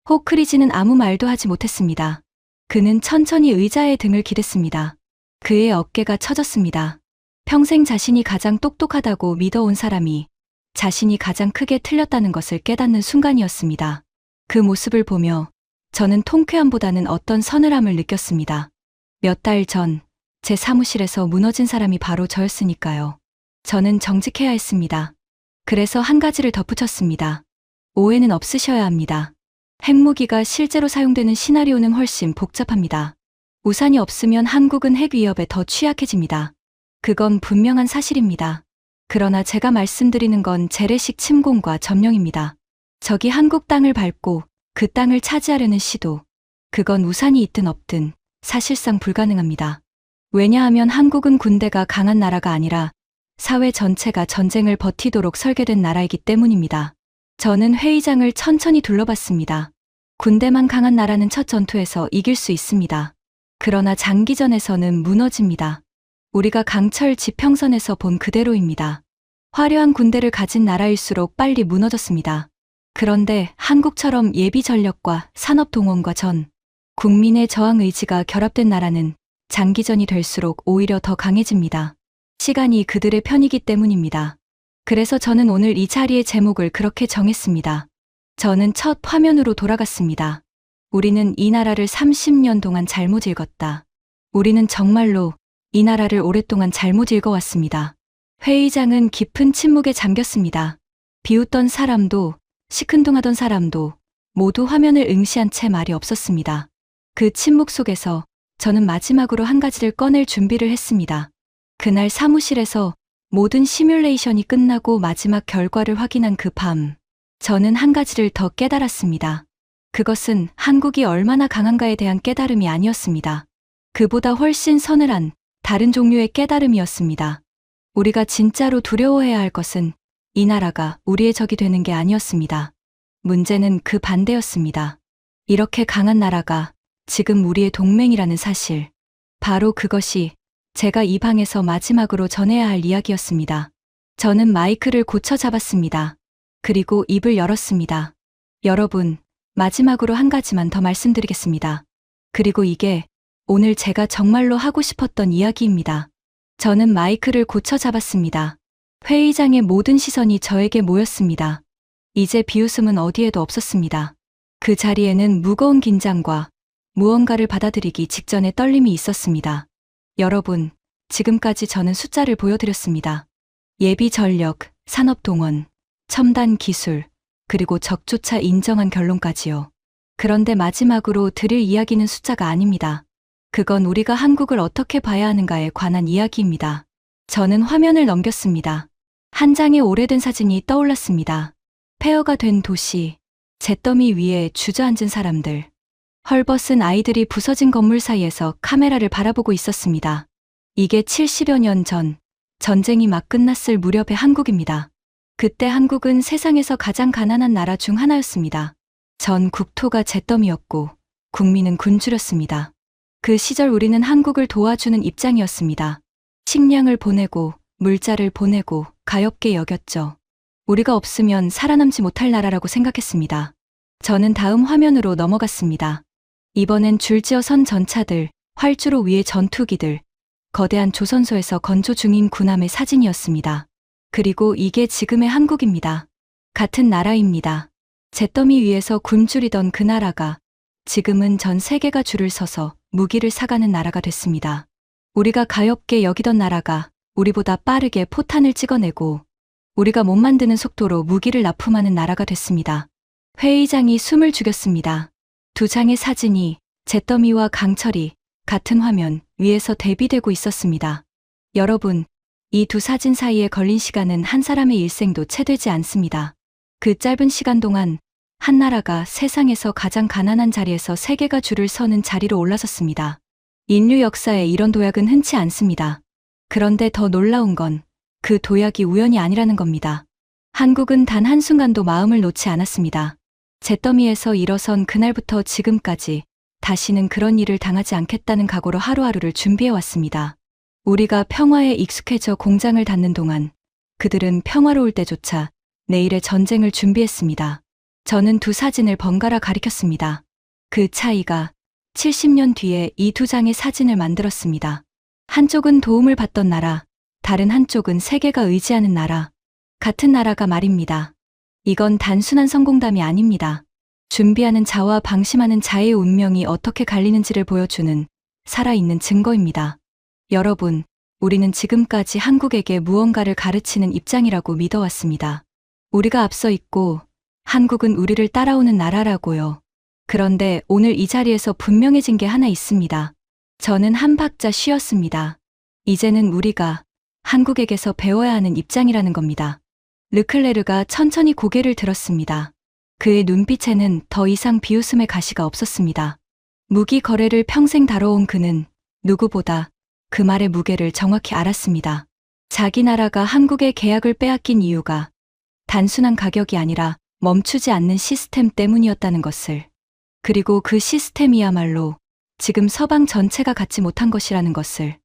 호크리지는 아무 말도 하지 못했습니다. 그는 천천히 의자에 등을 기댔습니다. 그의 어깨가 처졌습니다. 평생 자신이 가장 똑똑하다고 믿어온 사람이 자신이 가장 크게 틀렸다는 것을 깨닫는 순간이었습니다. 그 모습을 보며 저는 통쾌함보다는 어떤 서늘함을 느꼈습니다. 몇 달 전 제 사무실에서 무너진 사람이 바로 저였으니까요. 저는 정직해야 했습니다. 그래서 한 가지를 덧붙였습니다. 오해는 없으셔야 합니다. 핵무기가 실제로 사용되는 시나리오는 훨씬 복잡합니다. 우산이 없으면 한국은 핵 위협에 더 취약해집니다. 그건 분명한 사실입니다. 그러나 제가 말씀드리는 건 재래식 침공과 점령입니다. 적이 한국 땅을 밟고 그 땅을 차지하려는 시도, 그건 우산이 있든 없든 사실상 불가능합니다. 왜냐하면 한국은 군대가 강한 나라가 아니라 사회 전체가 전쟁을 버티도록 설계된 나라이기 때문입니다. 저는 회의장을 천천히 둘러봤습니다. 군대만 강한 나라는 첫 전투에서 이길 수 있습니다. 그러나 장기전에서는 무너집니다. 우리가 강철 지평선에서 본 그대로입니다. 화려한 군대를 가진 나라일수록 빨리 무너졌습니다. 그런데 한국처럼 예비 전력과 산업 동원과 전 국민의 저항 의지가 결합된 나라는 장기전이 될수록 오히려 더 강해집니다. 시간이 그들의 편이기 때문입니다. 그래서 저는 오늘 이 자리의 제목을 그렇게 정했습니다. 저는 첫 화면으로 돌아갔습니다. 우리는 이 나라를 30년 동안 잘못 읽었다. 우리는 정말로 이 나라를 오랫동안 잘못 읽어왔습니다. 회의장은 깊은 침묵에 잠겼습니다. 비웃던 사람도 시큰둥하던 사람도 모두 화면을 응시한 채 말이 없었습니다. 그 침묵 속에서 저는 마지막으로 한 가지를 꺼낼 준비를 했습니다. 그날 사무실에서 모든 시뮬레이션이 끝나고 마지막 결과를 확인한 그 밤, 저는 한 가지를 더 깨달았습니다. 그것은 한국이 얼마나 강한가에 대한 깨달음이 아니었습니다. 그보다 훨씬 서늘한 다른 종류의 깨달음이었습니다. 우리가 진짜로 두려워해야 할 것은 이 나라가 우리의 적이 되는 게 아니었습니다. 문제는 그 반대였습니다. 이렇게 강한 나라가 지금 우리의 동맹이라는 사실. 바로 그것이 제가 이 방에서 마지막으로 전해야 할 이야기였습니다. 저는 마이크를 고쳐 잡았습니다. 그리고 입을 열었습니다. 여러분, 마지막으로 한 가지만 더 말씀드리겠습니다. 그리고 이게 오늘 제가 정말로 하고 싶었던 이야기입니다. 저는 마이크를 고쳐 잡았습니다. 회의장의 모든 시선이 저에게 모였습니다. 이제 비웃음은 어디에도 없었습니다. 그 자리에는 무거운 긴장과 무언가를 받아들이기 직전의 떨림이 있었습니다. 여러분, 지금까지 저는 숫자를 보여드렸습니다. 예비 전력, 산업 동원, 첨단 기술, 그리고 적조차 인정한 결론까지요. 그런데 마지막으로 드릴 이야기는 숫자가 아닙니다. 그건 우리가 한국을 어떻게 봐야 하는가에 관한 이야기입니다. 저는 화면을 넘겼습니다. 한 장의 오래된 사진이 떠올랐습니다. 폐허가 된 도시, 잿더미 위에 주저앉은 사람들, 헐벗은 아이들이 부서진 건물 사이에서 카메라를 바라보고 있었습니다. 이게 70여 년 전, 전쟁이 막 끝났을 무렵의 한국입니다. 그때 한국은 세상에서 가장 가난한 나라 중 하나였습니다. 전 국토가 잿더미였고 국민은 굶주렸습니다. 그 시절 우리는 한국을 도와주는 입장이었습니다. 식량을 보내고 물자를 보내고 가엾게 여겼죠. 우리가 없으면 살아남지 못할 나라라고 생각했습니다. 저는 다음 화면으로 넘어갔습니다. 이번엔 줄지어 선 전차들, 활주로 위의 전투기들, 거대한 조선소에서 건조 중인 군함의 사진이었습니다. 그리고 이게 지금의 한국입니다. 같은 나라입니다. 잿더미 위에서 굶주리던 그 나라가 지금은 전 세계가 줄을 서서 무기를 사가는 나라가 됐습니다. 우리가 가엾게 여기던 나라가 우리보다 빠르게 포탄을 찍어내고 우리가 못 만드는 속도로 무기를 납품하는 나라가 됐습니다. 회의장이 숨을 죽였습니다. 두 장의 사진이 잿더미와 강철이 같은 화면 위에서 대비되고 있었습니다. 여러분, 이 두 사진 사이에 걸린 시간은 한 사람의 일생도 채 되지 않습니다. 그 짧은 시간 동안 한 나라가 세상에서 가장 가난한 자리에서 세계가 줄을 서는 자리로 올라섰습니다. 인류 역사에 이런 도약은 흔치 않습니다. 그런데 더 놀라운 건 그 도약이 우연이 아니라는 겁니다. 한국은 단 한순간도 마음을 놓지 않았습니다. 잿더미에서 일어선 그날부터 지금까지 다시는 그런 일을 당하지 않겠다는 각오로 하루하루를 준비해왔습니다. 우리가 평화에 익숙해져 공장을 닫는 동안 그들은 평화로울 때조차 내일의 전쟁을 준비했습니다. 저는 두 사진을 번갈아 가리켰습니다. 그 차이가 70년 뒤에 이 두 장의 사진을 만들었습니다. 한쪽은 도움을 받던 나라, 다른 한쪽은 세계가 의지하는 나라. 같은 나라가 말입니다. 이건 단순한 성공담이 아닙니다. 준비하는 자와 방심하는 자의 운명이 어떻게 갈리는지를 보여주는 살아있는 증거입니다. 여러분, 우리는 지금까지 한국에게 무언가를 가르치는 입장이라고 믿어왔습니다. 우리가 앞서 있고 한국은 우리를 따라오는 나라라고요. 그런데 오늘 이 자리에서 분명해진 게 하나 있습니다. 저는 한 박자 쉬었습니다. 이제는 우리가 한국에게서 배워야 하는 입장이라는 겁니다. 르클레르가 천천히 고개를 들었습니다. 그의 눈빛에는 더 이상 비웃음의 가시가 없었습니다. 무기 거래를 평생 다뤄온 그는 누구보다 그 말의 무게를 정확히 알았습니다. 자기 나라가 한국의 계약을 빼앗긴 이유가 단순한 가격이 아니라 멈추지 않는 시스템 때문이었다는 것을, 그리고 그 시스템이야말로 지금 서방 전체가 갖지 못한 것이라는 것을.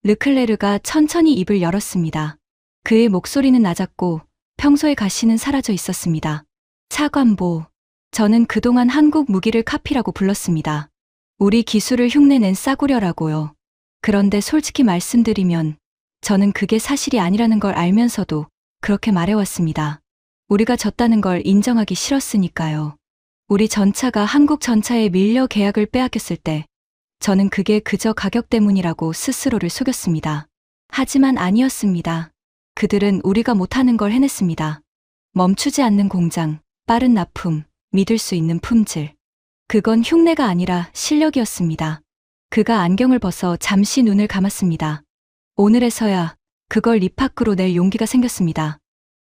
르클레르가 천천히 입을 열었습니다. 그의 목소리는 낮았고 평소의 가시는 사라져 있었습니다. 차관보, 저는 그동안 한국 무기를 카피라고 불렀습니다. 우리 기술을 흉내낸 싸구려라고요. 그런데 솔직히 말씀드리면 저는 그게 사실이 아니라는 걸 알면서도 그렇게 말해왔습니다. 우리가 졌다는 걸 인정하기 싫었으니까요. 우리 전차가 한국 전차에 밀려 계약을 빼앗겼을 때 저는 그게 그저 가격 때문이라고 스스로를 속였습니다. 하지만 아니었습니다. 그들은 우리가 못하는 걸 해냈습니다. 멈추지 않는 공장, 빠른 납품, 믿을 수 있는 품질. 그건 흉내가 아니라 실력이었습니다. 그가 안경을 벗어 잠시 눈을 감았습니다. 오늘에서야 그걸 입 밖으로 낼 용기가 생겼습니다.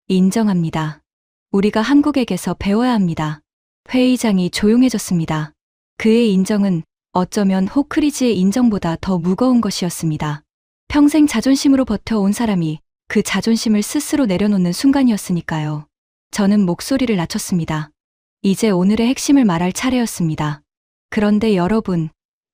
인정합니다. 우리가 한국에게서 배워야 합니다. 회의장이 조용해졌습니다. 그의 인정은 어쩌면 호크리지의 인정보다 더 무거운 것이었습니다. 평생 자존심으로 버텨온 사람이 그 자존심을 스스로 내려놓는 순간이었으니까요. 저는 목소리를 낮췄습니다. 이제 오늘의 핵심을 말할 차례였습니다. 그런데 여러분,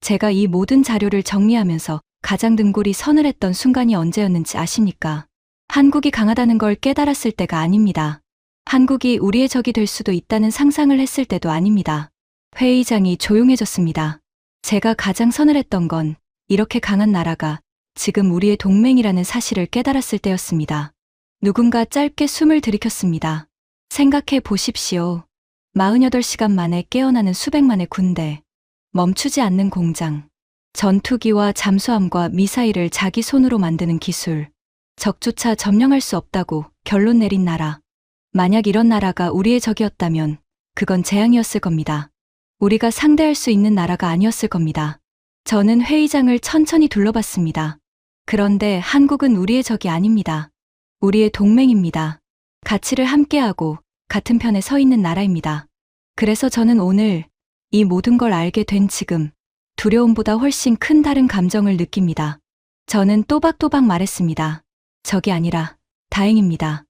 제가 이 모든 자료를 정리하면서 가장 등골이 서늘했던 순간이 언제였는지 아십니까? 한국이 강하다는 걸 깨달았을 때가 아닙니다. 한국이 우리의 적이 될 수도 있다는 상상을 했을 때도 아닙니다. 회의장이 조용해졌습니다. 제가 가장 서늘했던 건 이렇게 강한 나라가 지금 우리의 동맹이라는 사실을 깨달았을 때였습니다. 누군가 짧게 숨을 들이켰습니다. 생각해 보십시오. 48시간 만에 깨어나는 수백만의 군대, 멈추지 않는 공장, 전투기와 잠수함과 미사일을 자기 손으로 만드는 기술, 적조차 점령할 수 없다고 결론 내린 나라. 만약 이런 나라가 우리의 적이었다면 그건 재앙이었을 겁니다. 우리가 상대할 수 있는 나라가 아니었을 겁니다. 저는 회의장을 천천히 둘러봤습니다. 그런데 한국은 우리의 적이 아닙니다. 우리의 동맹입니다. 가치를 함께하고 같은 편에 서 있는 나라입니다. 그래서 저는 오늘 이 모든 걸 알게 된 지금 두려움보다 훨씬 큰 다른 감정을 느낍니다. 저는 또박또박 말했습니다. 적이 아니라 다행입니다.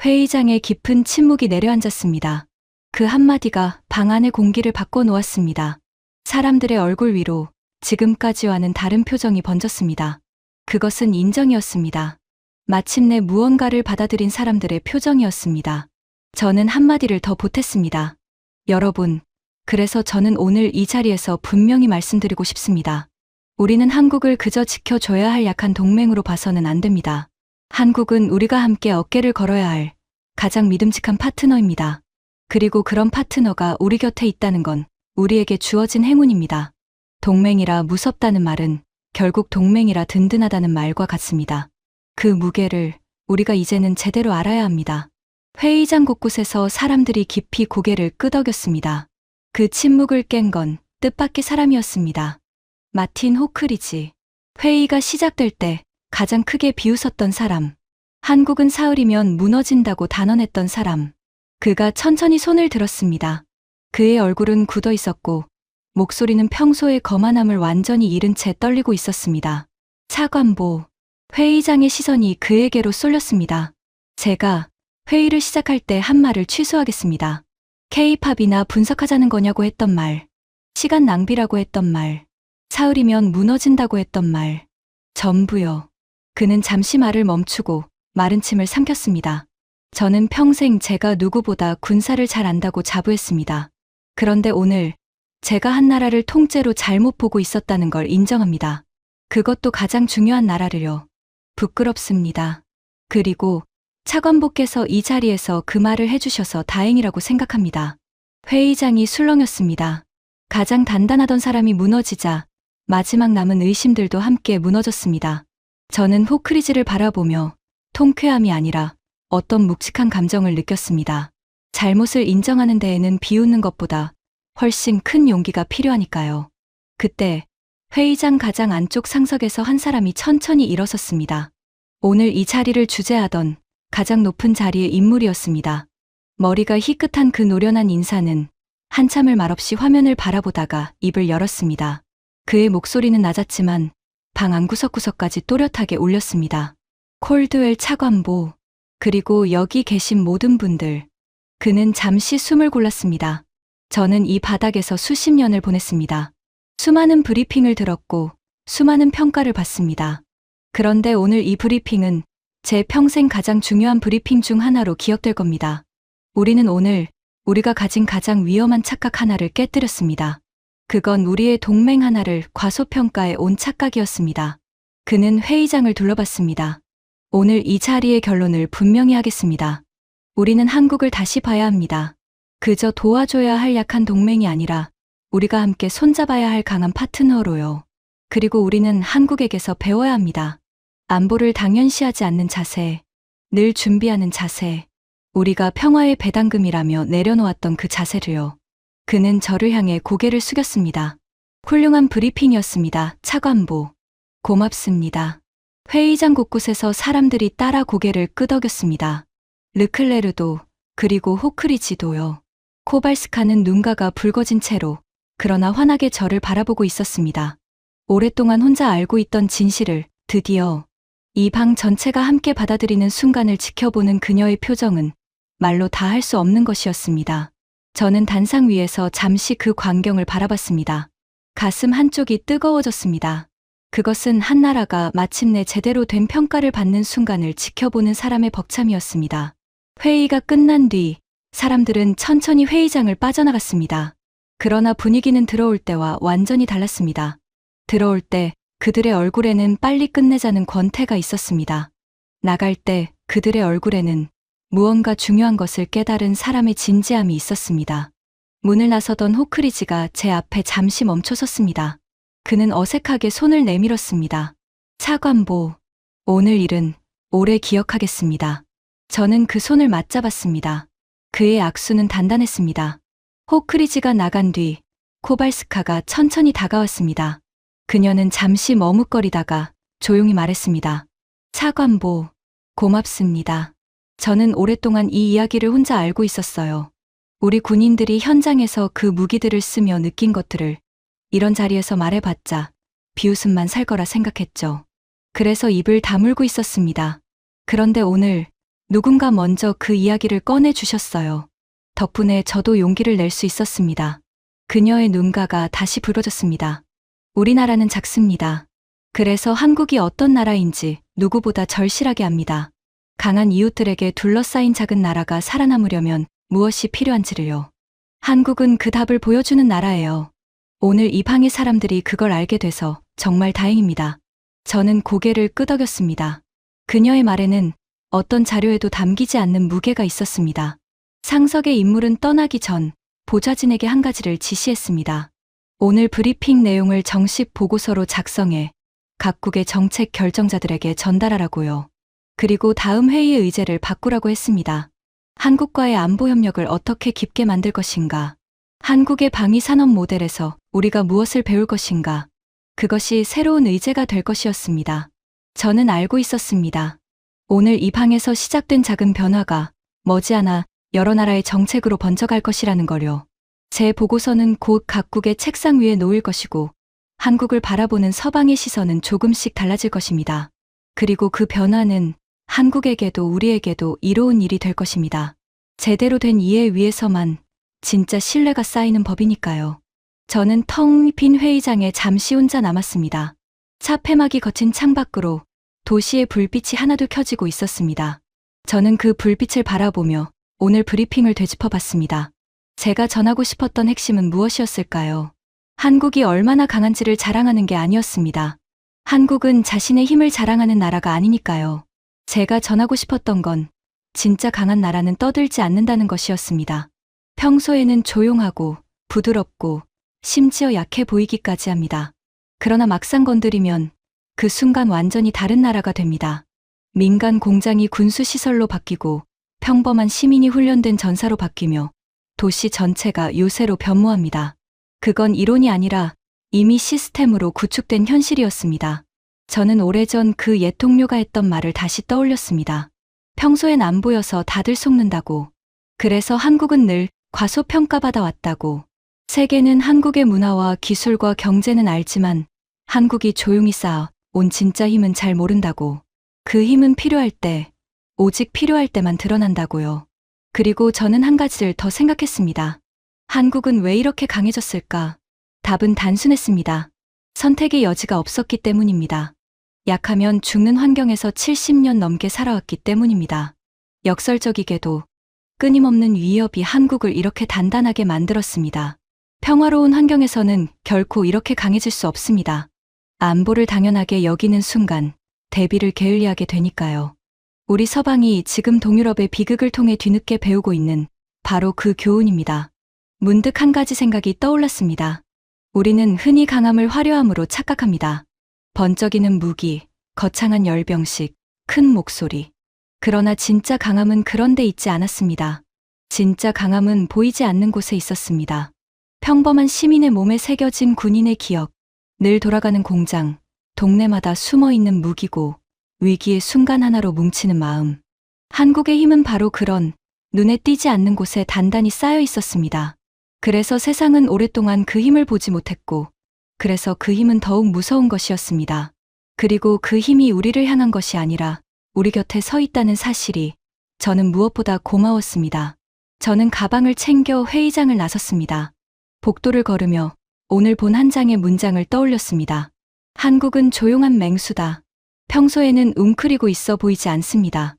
회의장에 깊은 침묵이 내려앉았습니다. 그 한마디가 방 안의 공기를 바꿔놓았습니다. 사람들의 얼굴 위로 지금까지와는 다른 표정이 번졌습니다. 그것은 인정이었습니다. 마침내 무언가를 받아들인 사람들의 표정이었습니다. 저는 한마디를 더 보탰습니다. 여러분, 그래서 저는 오늘 이 자리에서 분명히 말씀드리고 싶습니다. 우리는 한국을 그저 지켜줘야 할 약한 동맹으로 봐서는 안 됩니다. 한국은 우리가 함께 어깨를 걸어야 할 가장 믿음직한 파트너입니다. 그리고 그런 파트너가 우리 곁에 있다는 건 우리에게 주어진 행운입니다. 동맹이라 무섭다는 말은 결국 동맹이라 든든하다는 말과 같습니다. 그 무게를 우리가 이제는 제대로 알아야 합니다. 회의장 곳곳에서 사람들이 깊이 고개를 끄덕였습니다. 그 침묵을 깬 건 뜻밖의 사람이었습니다. 마틴 호크리지. 회의가 시작될 때 가장 크게 비웃었던 사람. 한국은 사흘이면 무너진다고 단언했던 사람. 그가 천천히 손을 들었습니다. 그의 얼굴은 굳어 있었고 목소리는 평소의 거만함을 완전히 잃은 채 떨리고 있었습니다. 차관보. 회의장의 시선이 그에게로 쏠렸습니다. 제가 회의를 시작할 때 한 말을 취소하겠습니다. K-팝이나 분석하자는 거냐고 했던 말. 시간 낭비라고 했던 말. 사흘이면 무너진다고 했던 말. 전부요. 그는 잠시 말을 멈추고 마른 침을 삼켰습니다. 저는 평생 제가 누구보다 군사를 잘 안다고 자부했습니다. 그런데 오늘 제가 한 나라를 통째로 잘못 보고 있었다는 걸 인정합니다. 그것도 가장 중요한 나라를요. 부끄럽습니다. 그리고 차관보께서 이 자리에서 그 말을 해주셔서 다행이라고 생각합니다. 회의장이 술렁였습니다. 가장 단단하던 사람이 무너지자 마지막 남은 의심들도 함께 무너졌습니다. 저는 호크리지를 바라보며 통쾌함이 아니라 어떤 묵직한 감정을 느꼈습니다. 잘못을 인정하는 데에는 비웃는 것보다 훨씬 큰 용기가 필요하니까요. 그때 회의장 가장 안쪽 상석에서 한 사람이 천천히 일어섰습니다. 오늘 이 자리를 주재하던 가장 높은 자리의 인물이었습니다. 머리가 희끗한 그 노련한 인사는 한참을 말없이 화면을 바라보다가 입을 열었습니다. 그의 목소리는 낮았지만 방 안구석구석까지 또렷하게 울렸습니다. 콜드웰 차관보, 그리고 여기 계신 모든 분들. 그는 잠시 숨을 골랐습니다. 저는 이 바닥에서 수십 년을 보냈습니다. 수많은 브리핑을 들었고 수많은 평가를 받습니다. 그런데 오늘 이 브리핑은 제 평생 가장 중요한 브리핑 중 하나로 기억될 겁니다. 우리는 오늘 우리가 가진 가장 위험한 착각 하나를 깨뜨렸습니다. 그건 우리의 동맹 하나를 과소평가해 온 착각이었습니다. 그는 회의장을 둘러봤습니다. 오늘 이 자리의 결론을 분명히 하겠습니다. 우리는 한국을 다시 봐야 합니다. 그저 도와줘야 할 약한 동맹이 아니라 우리가 함께 손잡아야 할 강한 파트너로요. 그리고 우리는 한국에게서 배워야 합니다. 안보를 당연시하지 않는 자세, 늘 준비하는 자세, 우리가 평화의 배당금이라며 내려놓았던 그 자세를요. 그는 저를 향해 고개를 숙였습니다. 훌륭한 브리핑이었습니다. 차관보. 고맙습니다. 회의장 곳곳에서 사람들이 따라 고개를 끄덕였습니다. 르클레르도, 그리고 호크리지도요. 코발스카는 눈가가 붉어진 채로 그러나 환하게 저를 바라보고 있었습니다. 오랫동안 혼자 알고 있던 진실을 드디어 이 방 전체가 함께 받아들이는 순간을 지켜보는 그녀의 표정은 말로 다 할 수 없는 것이었습니다. 저는 단상 위에서 잠시 그 광경을 바라봤습니다. 가슴 한쪽이 뜨거워졌습니다. 그것은 한 나라가 마침내 제대로 된 평가를 받는 순간을 지켜보는 사람의 벅참이었습니다. 회의가 끝난 뒤 사람들은 천천히 회의장을 빠져나갔습니다. 그러나 분위기는 들어올 때와 완전히 달랐습니다. 들어올 때 그들의 얼굴에는 빨리 끝내자는 권태가 있었습니다. 나갈 때 그들의 얼굴에는 무언가 중요한 것을 깨달은 사람의 진지함이 있었습니다. 문을 나서던 호크리지가 제 앞에 잠시 멈춰섰습니다. 그는 어색하게 손을 내밀었습니다. 차관보, 오늘 일은 오래 기억하겠습니다. 저는 그 손을 맞잡았습니다. 그의 악수는 단단했습니다. 호크리지가 나간 뒤 코발스카가 천천히 다가왔습니다. 그녀는 잠시 머뭇거리다가 조용히 말했습니다. 차관보, 고맙습니다. 저는 오랫동안 이 이야기를 혼자 알고 있었어요. 우리 군인들이 현장에서 그 무기들을 쓰며 느낀 것들을 이런 자리에서 말해봤자 비웃음만 살 거라 생각했죠. 그래서 입을 다물고 있었습니다. 그런데 오늘 누군가 먼저 그 이야기를 꺼내주셨어요. 덕분에 저도 용기를 낼 수 있었습니다. 그녀의 눈가가 다시 붉어졌습니다. 우리나라는 작습니다. 그래서 한국이 어떤 나라인지 누구보다 절실하게 압니다. 강한 이웃들에게 둘러싸인 작은 나라가 살아남으려면 무엇이 필요한지를요. 한국은 그 답을 보여주는 나라예요. 오늘 이 방의 사람들이 그걸 알게 돼서 정말 다행입니다. 저는 고개를 끄덕였습니다. 그녀의 말에는 어떤 자료에도 담기지 않는 무게가 있었습니다. 상석의 인물은 떠나기 전 보좌진에게 한 가지를 지시했습니다. 오늘 브리핑 내용을 정식 보고서로 작성해 각국의 정책 결정자들에게 전달하라고요. 그리고 다음 회의의 의제를 바꾸라고 했습니다. 한국과의 안보 협력을 어떻게 깊게 만들 것인가? 한국의 방위 산업 모델에서 우리가 무엇을 배울 것인가? 그것이 새로운 의제가 될 것이었습니다. 저는 알고 있었습니다. 오늘 이 방에서 시작된 작은 변화가 머지않아 여러 나라의 정책으로 번져갈 것이라는 걸요. 제 보고서는 곧 각국의 책상 위에 놓일 것이고 한국을 바라보는 서방의 시선은 조금씩 달라질 것입니다. 그리고 그 변화는 한국에게도 우리에게도 이로운 일이 될 것입니다. 제대로 된 이해 위에서만 진짜 신뢰가 쌓이는 법이니까요. 저는 텅 빈 회의장에 잠시 혼자 남았습니다. 차 폐막이 거친 창밖으로 도시의 불빛이 하나도 켜지고 있었습니다. 저는 그 불빛을 바라보며 오늘 브리핑을 되짚어봤습니다. 제가 전하고 싶었던 핵심은 무엇이었을까요? 한국이 얼마나 강한지를 자랑하는 게 아니었습니다. 한국은 자신의 힘을 자랑하는 나라가 아니니까요. 제가 전하고 싶었던 건 진짜 강한 나라는 떠들지 않는다는 것이었습니다. 평소에는 조용하고 부드럽고 심지어 약해 보이기까지 합니다. 그러나 막상 건드리면 그 순간 완전히 다른 나라가 됩니다. 민간 공장이 군수시설로 바뀌고 평범한 시민이 훈련된 전사로 바뀌며 도시 전체가 요새로 변모합니다. 그건 이론이 아니라 이미 시스템으로 구축된 현실이었습니다. 저는 오래전 그 옛 동료가 했던 말을 다시 떠올렸습니다. 평소엔 안 보여서 다들 속는다고. 그래서 한국은 늘 과소평가받아 왔다고. 세계는 한국의 문화와 기술과 경제는 알지만 한국이 조용히 쌓아 온 진짜 힘은 잘 모른다고. 그 힘은 필요할 때, 오직 필요할 때만 드러난다고요. 그리고 저는 한 가지를 더 생각했습니다. 한국은 왜 이렇게 강해졌을까? 답은 단순했습니다. 선택의 여지가 없었기 때문입니다. 약하면 죽는 환경에서 70년 넘게 살아왔기 때문입니다. 역설적이게도 끊임없는 위협이 한국을 이렇게 단단하게 만들었습니다. 평화로운 환경에서는 결코 이렇게 강해질 수 없습니다. 안보를 당연하게 여기는 순간 대비를 게을리하게 되니까요. 우리 서방이 지금 동유럽의 비극을 통해 뒤늦게 배우고 있는 바로 그 교훈입니다. 문득 한 가지 생각이 떠올랐습니다. 우리는 흔히 강함을 화려함으로 착각합니다. 번쩍이는 무기, 거창한 열병식, 큰 목소리. 그러나 진짜 강함은 그런 데 있지 않았습니다. 진짜 강함은 보이지 않는 곳에 있었습니다. 평범한 시민의 몸에 새겨진 군인의 기억, 늘 돌아가는 공장, 동네마다 숨어있는 무기고 위기의 순간 하나로 뭉치는 마음. 한국의 힘은 바로 그런 눈에 띄지 않는 곳에 단단히 쌓여 있었습니다. 그래서 세상은 오랫동안 그 힘을 보지 못했고, 그래서 그 힘은 더욱 무서운 것이었습니다. 그리고 그 힘이 우리를 향한 것이 아니라 우리 곁에 서 있다는 사실이 저는 무엇보다 고마웠습니다. 저는 가방을 챙겨 회의장을 나섰습니다. 복도를 걸으며 오늘 본 한 장의 문장을 떠올렸습니다. 한국은 조용한 맹수다. 평소에는 웅크리고 있어 보이지 않습니다.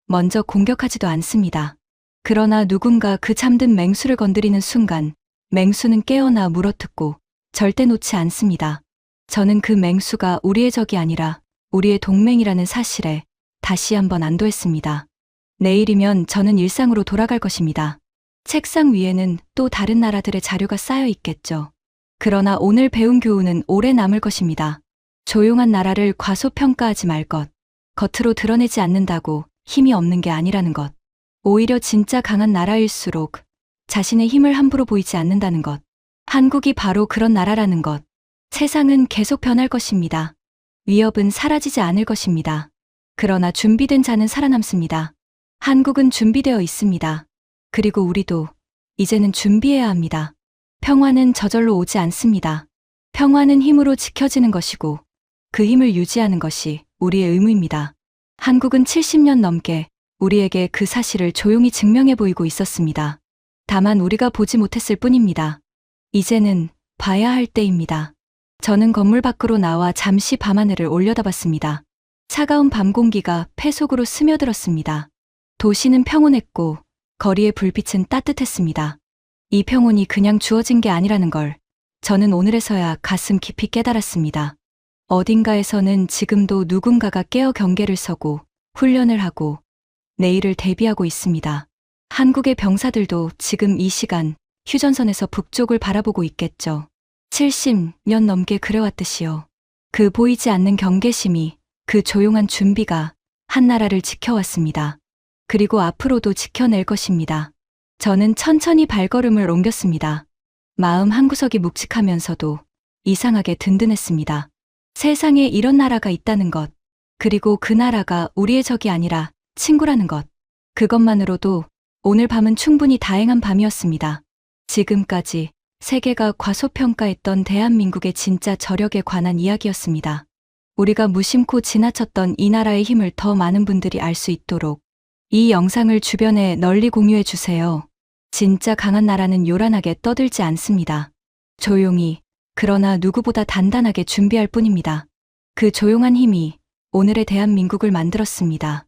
먼저 공격하지도 않습니다. 그러나 누군가 그 잠든 맹수를 건드리는 순간 맹수는 깨어나 물어뜯고 절대 놓지 않습니다. 저는 그 맹수가 우리의 적이 아니라 우리의 동맹이라는 사실에 다시 한번 안도했습니다. 내일이면 저는 일상으로 돌아갈 것입니다. 책상 위에는 또 다른 나라들의 자료가 쌓여 있겠죠. 그러나 오늘 배운 교훈은 오래 남을 것입니다. 조용한 나라를 과소평가하지 말 것. 겉으로 드러내지 않는다고 힘이 없는 게 아니라는 것. 오히려 진짜 강한 나라일수록 자신의 힘을 함부로 보이지 않는다는 것. 한국이 바로 그런 나라라는 것. 세상은 계속 변할 것입니다. 위협은 사라지지 않을 것입니다. 그러나 준비된 자는 살아남습니다. 한국은 준비되어 있습니다. 그리고 우리도 이제는 준비해야 합니다. 평화는 저절로 오지 않습니다. 평화는 힘으로 지켜지는 것이고 그 힘을 유지하는 것이 우리의 의무입니다. 한국은 70년 넘게 우리에게 그 사실을 조용히 증명해 보이고 있었습니다. 다만 우리가 보지 못했을 뿐입니다. 이제는 봐야 할 때입니다. 저는 건물 밖으로 나와 잠시 밤하늘을 올려다봤습니다. 차가운 밤 공기가 폐 속으로 스며들었습니다. 도시는 평온했고 거리의 불빛은 따뜻했습니다. 이 평온이 그냥 주어진 게 아니라는 걸 저는 오늘에서야 가슴 깊이 깨달았습니다. 어딘가에서는 지금도 누군가가 깨어 경계를 서고 훈련을 하고 내일을 대비하고 있습니다. 한국의 병사들도 지금 이 시간 휴전선에서 북쪽을 바라보고 있겠죠. 70년 넘게 그래왔듯이요. 그 보이지 않는 경계심이, 그 조용한 준비가 한 나라를 지켜왔습니다. 그리고 앞으로도 지켜낼 것입니다. 저는 천천히 발걸음을 옮겼습니다. 마음 한구석이 묵직하면서도 이상하게 든든했습니다. 세상에 이런 나라가 있다는 것, 그리고 그 나라가 우리의 적이 아니라 친구라는 것, 그것만으로도 오늘 밤은 충분히 다행한 밤이었습니다. 지금까지 세계가 과소평가했던 대한민국의 진짜 저력에 관한 이야기였습니다. 우리가 무심코 지나쳤던 이 나라의 힘을 더 많은 분들이 알 수 있도록 이 영상을 주변에 널리 공유해 주세요. 진짜 강한 나라는 요란하게 떠들지 않습니다. 조용히, 그러나 누구보다 단단하게 준비할 뿐입니다. 그 조용한 힘이 오늘의 대한민국을 만들었습니다.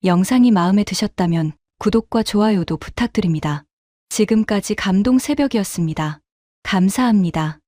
영상이 마음에 드셨다면 구독과 좋아요도 부탁드립니다. 지금까지 감동 새벽이었습니다. 감사합니다.